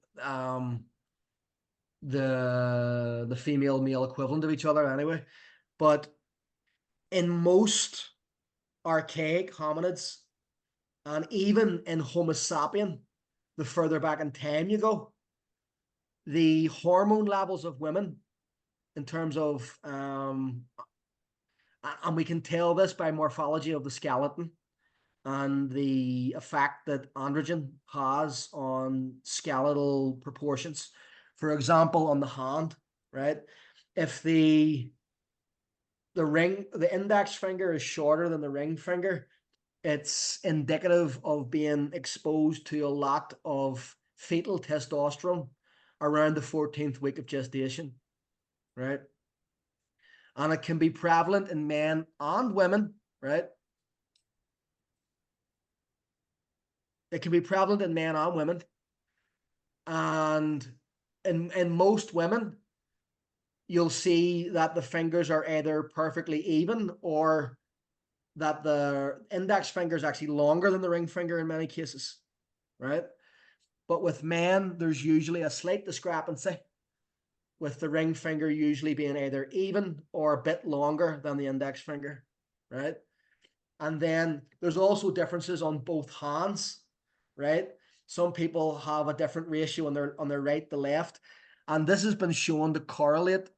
the female male equivalent of each other anyway. But in most archaic hominids, and even in Homo sapien, the further back in time you go, the hormone levels of women in terms of and we can tell this by morphology of the skeleton and the effect that androgen has on skeletal proportions. For example, on the hand, right? If the index finger is shorter than the ring finger, it's indicative of being exposed to a lot of fetal testosterone around the 14th week of gestation. right? And it can be prevalent in men and women, right? It can be prevalent in men and women. And in most women, you'll see that the fingers are either perfectly even or that the index finger is actually longer than the ring finger in many cases, right? But with men, there's usually a slight discrepancy, with the ring finger usually being either even or a bit longer than the index finger, right? And then there's also differences on both hands, right? Some people have a different ratio on their right to left, and this has been shown to correlate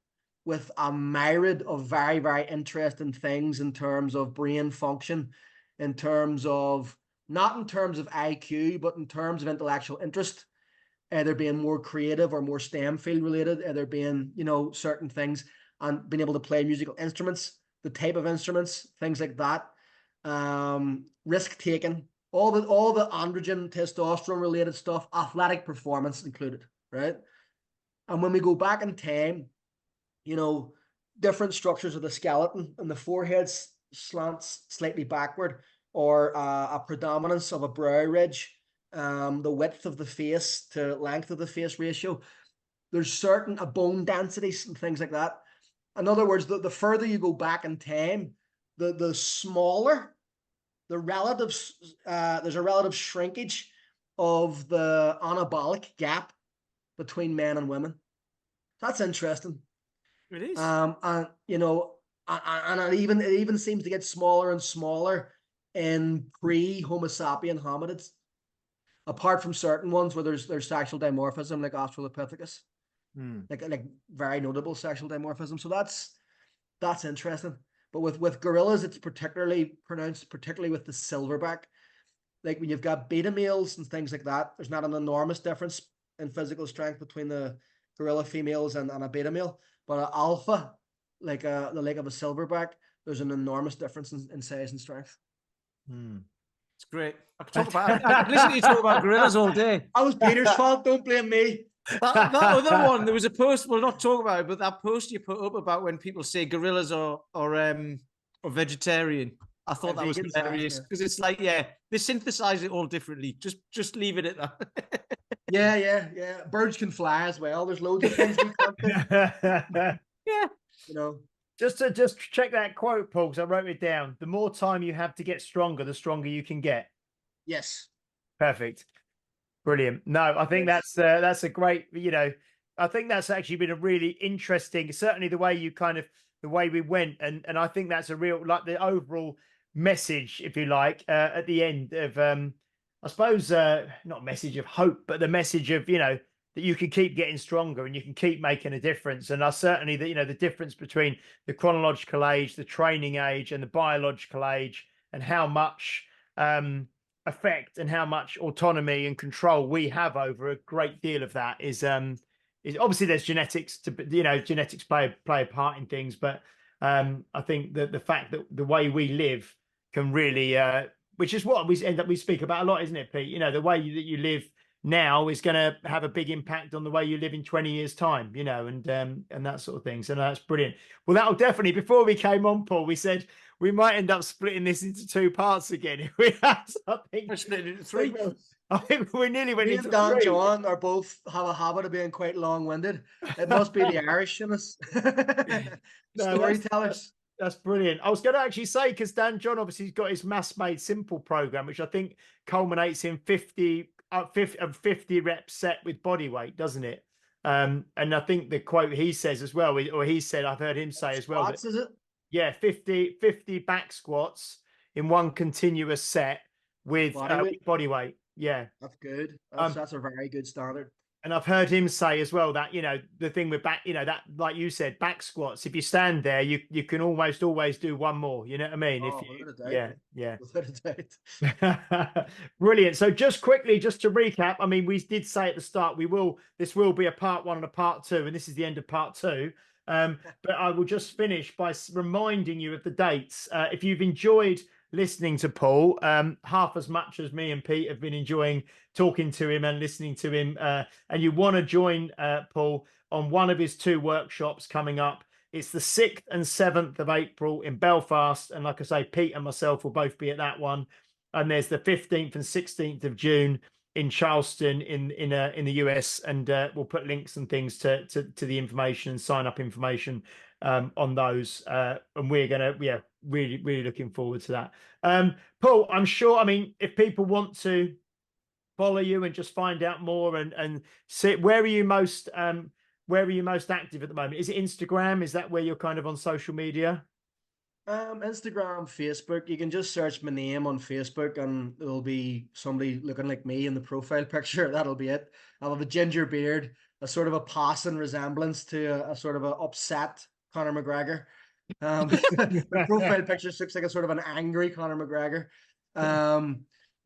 with a myriad of very, very interesting things in terms of brain function, in terms of, not in terms of IQ, but in terms of intellectual interest, either being more creative or more STEM field related, either being, certain things, and being able to play musical instruments, the type of instruments, things like that. Risk taking, all the androgen, testosterone related stuff, athletic performance included, right? And when we go back in time, different structures of the skeleton, and the forehead slants slightly backward, or a predominance of a brow ridge, the width of the face to length of the face ratio. There's certain bone densities and things like that. In other words, the further you go back in time, the smaller the relative, there's a relative shrinkage of the anabolic gap between men and women. That's interesting. It is. And it even seems to get smaller and smaller in pre-Homo sapien hominids, apart from certain ones where there's sexual dimorphism, like Australopithecus, like very notable sexual dimorphism. So that's interesting. But with gorillas, it's particularly pronounced, particularly with the silverback. Like when you've got beta males and things like that, there's not an enormous difference in physical strength between the gorilla females and a beta male. But an alpha, like the leg of a silverback, there's an enormous difference in size and strength. It's great. I could listen to you talk about gorillas all day. That was Peter's fault. Don't blame me. That other one, there was a post, we'll not talk about it, but that post you put up about when people say gorillas are vegetarian. I thought that was hilarious because it's like, they synthesize it all differently. Just leave it at that. Yeah. Birds can fly as well. There's loads of things we can't do. Yeah. Just check that quote, Paul, because I wrote it down. The more time you have to get stronger, the stronger you can get. Yes. Perfect. Brilliant. No, I think that's a great, I think that's actually been a really interesting, certainly the way the way we went. And I think that's a real, like the overall message, if you like, at the end of, I suppose, not message of hope, but the message of, that you can keep getting stronger and you can keep making a difference. And I certainly, the difference between the chronological age, the training age, and the biological age, and how much effect and how much autonomy and control we have over a great deal of that is obviously there's genetics genetics play a part in things, but I think that the fact that the way we live can really which is what we speak about a lot, isn't it, Pete? The way that you live now is going to have a big impact on the way you live in 20 years time, and that sort of thing. So that's brilliant. Well, that'll definitely, before we came on, Paul, we said we might end up splitting this into 2 parts again. If we have something. I split it into 3. I think we nearly went into Dan 3. John are both have a habit of being quite long-winded. It must be the Irish in us. Storytellers. That's brilliant. I was going to actually say, because Dan John obviously has got his Mass Made Simple program, which I think culminates in 50 reps set with body weight, doesn't it? And I think the quote he says as well, or he said, I've heard him say as well. Squats, is it? Yeah, 50 back squats in one continuous set with body weight. Yeah. That's good. That's a very good standard. And I've heard him say as well that, the thing with back, that, like you said, back squats, if you stand there, you can almost always do one more. You know what I mean? Yeah. Without a doubt. Brilliant. So just quickly, just to recap, I mean, we did say at the start, this will be a part 1 and a part 2, and this is the end of part 2. But I will just finish by reminding you of the dates. If you've enjoyed listening to Paul, half as much as me and Pete have been enjoying talking to him and listening to him, and you want to join Paul on one of his 2 workshops coming up. It's the 6th and 7th of April in Belfast. And like I say, Pete and myself will both be at that one. And there's the 15th and 16th of June in Charleston in the US. And we'll put links and things to the information and sign up information on those. And we're going to, really, really looking forward to that. Paul, I'm sure, I mean, if people want to follow you and just find out more and see, where are you most active at the moment? Is it Instagram? Is that where you're kind of on social media? Instagram, Facebook. You can just search my name on Facebook and there'll be somebody looking like me in the profile picture. That'll be it. I'll have a ginger beard, a sort of a passing resemblance to a sort of a upset Conor McGregor. The profile picture looks like a sort of an angry Conor McGregor.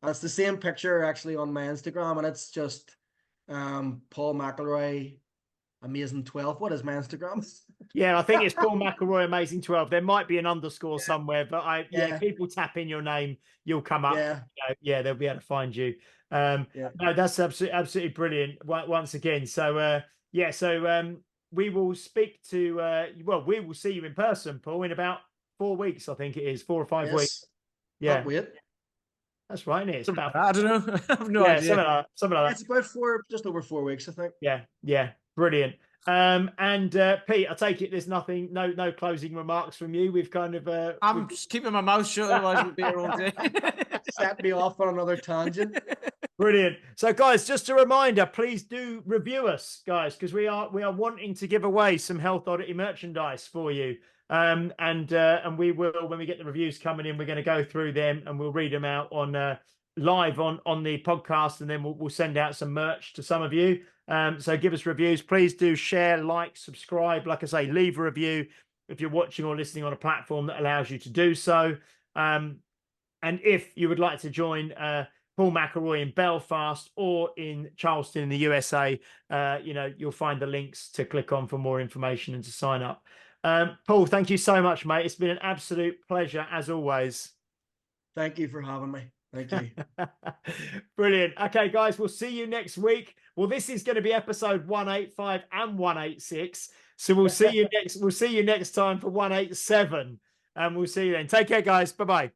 It's the same picture actually on my Instagram, and it's just Paul Mcllroy Amazing 12. What is my Instagram? Yeah, I think it's Paul Mcllroy Amazing 12. There might be an underscore somewhere, but if people tap in your name, you'll come up. Yeah, they'll be able to find you. No, that's absolutely brilliant. Once again, so we will speak to we will see you in person, Paul, in about 4 weeks. I think it is 4 or 5 weeks. Yeah, can't wait. That's right, isn't it? It's about, I don't know. I have no idea. Something like that. It's about just over 4 weeks, I think. Yeah, brilliant. And Pete, I take it there's nothing, no closing remarks from you. We've kind of I'm just keeping my mouth shut, otherwise we'll be here all day. Set me off on another tangent. Brilliant. So guys, just a reminder, please do review us, guys, because we are wanting to give away some Health Oddity merchandise for you. And we will, when we get the reviews coming in, we're going to go through them and we'll read them out on live on the podcast, and then we'll send out some merch to some of you. So give us reviews. Please do share, like, subscribe. Like I say, leave a review if you're watching or listening on a platform that allows you to do so. And if you would like to join Paul Mcllroy in Belfast or in Charleston in the USA, you'll find the links to click on for more information and to sign up. Paul, thank you so much, mate. It's been an absolute pleasure as always. Thank you for having me. Thank you. Brilliant. Okay, guys, we'll see you next week. Well, this is going to be episode 185 and 186. So we'll see you next time for 187. And we'll see you then. Take care, guys. Bye-bye.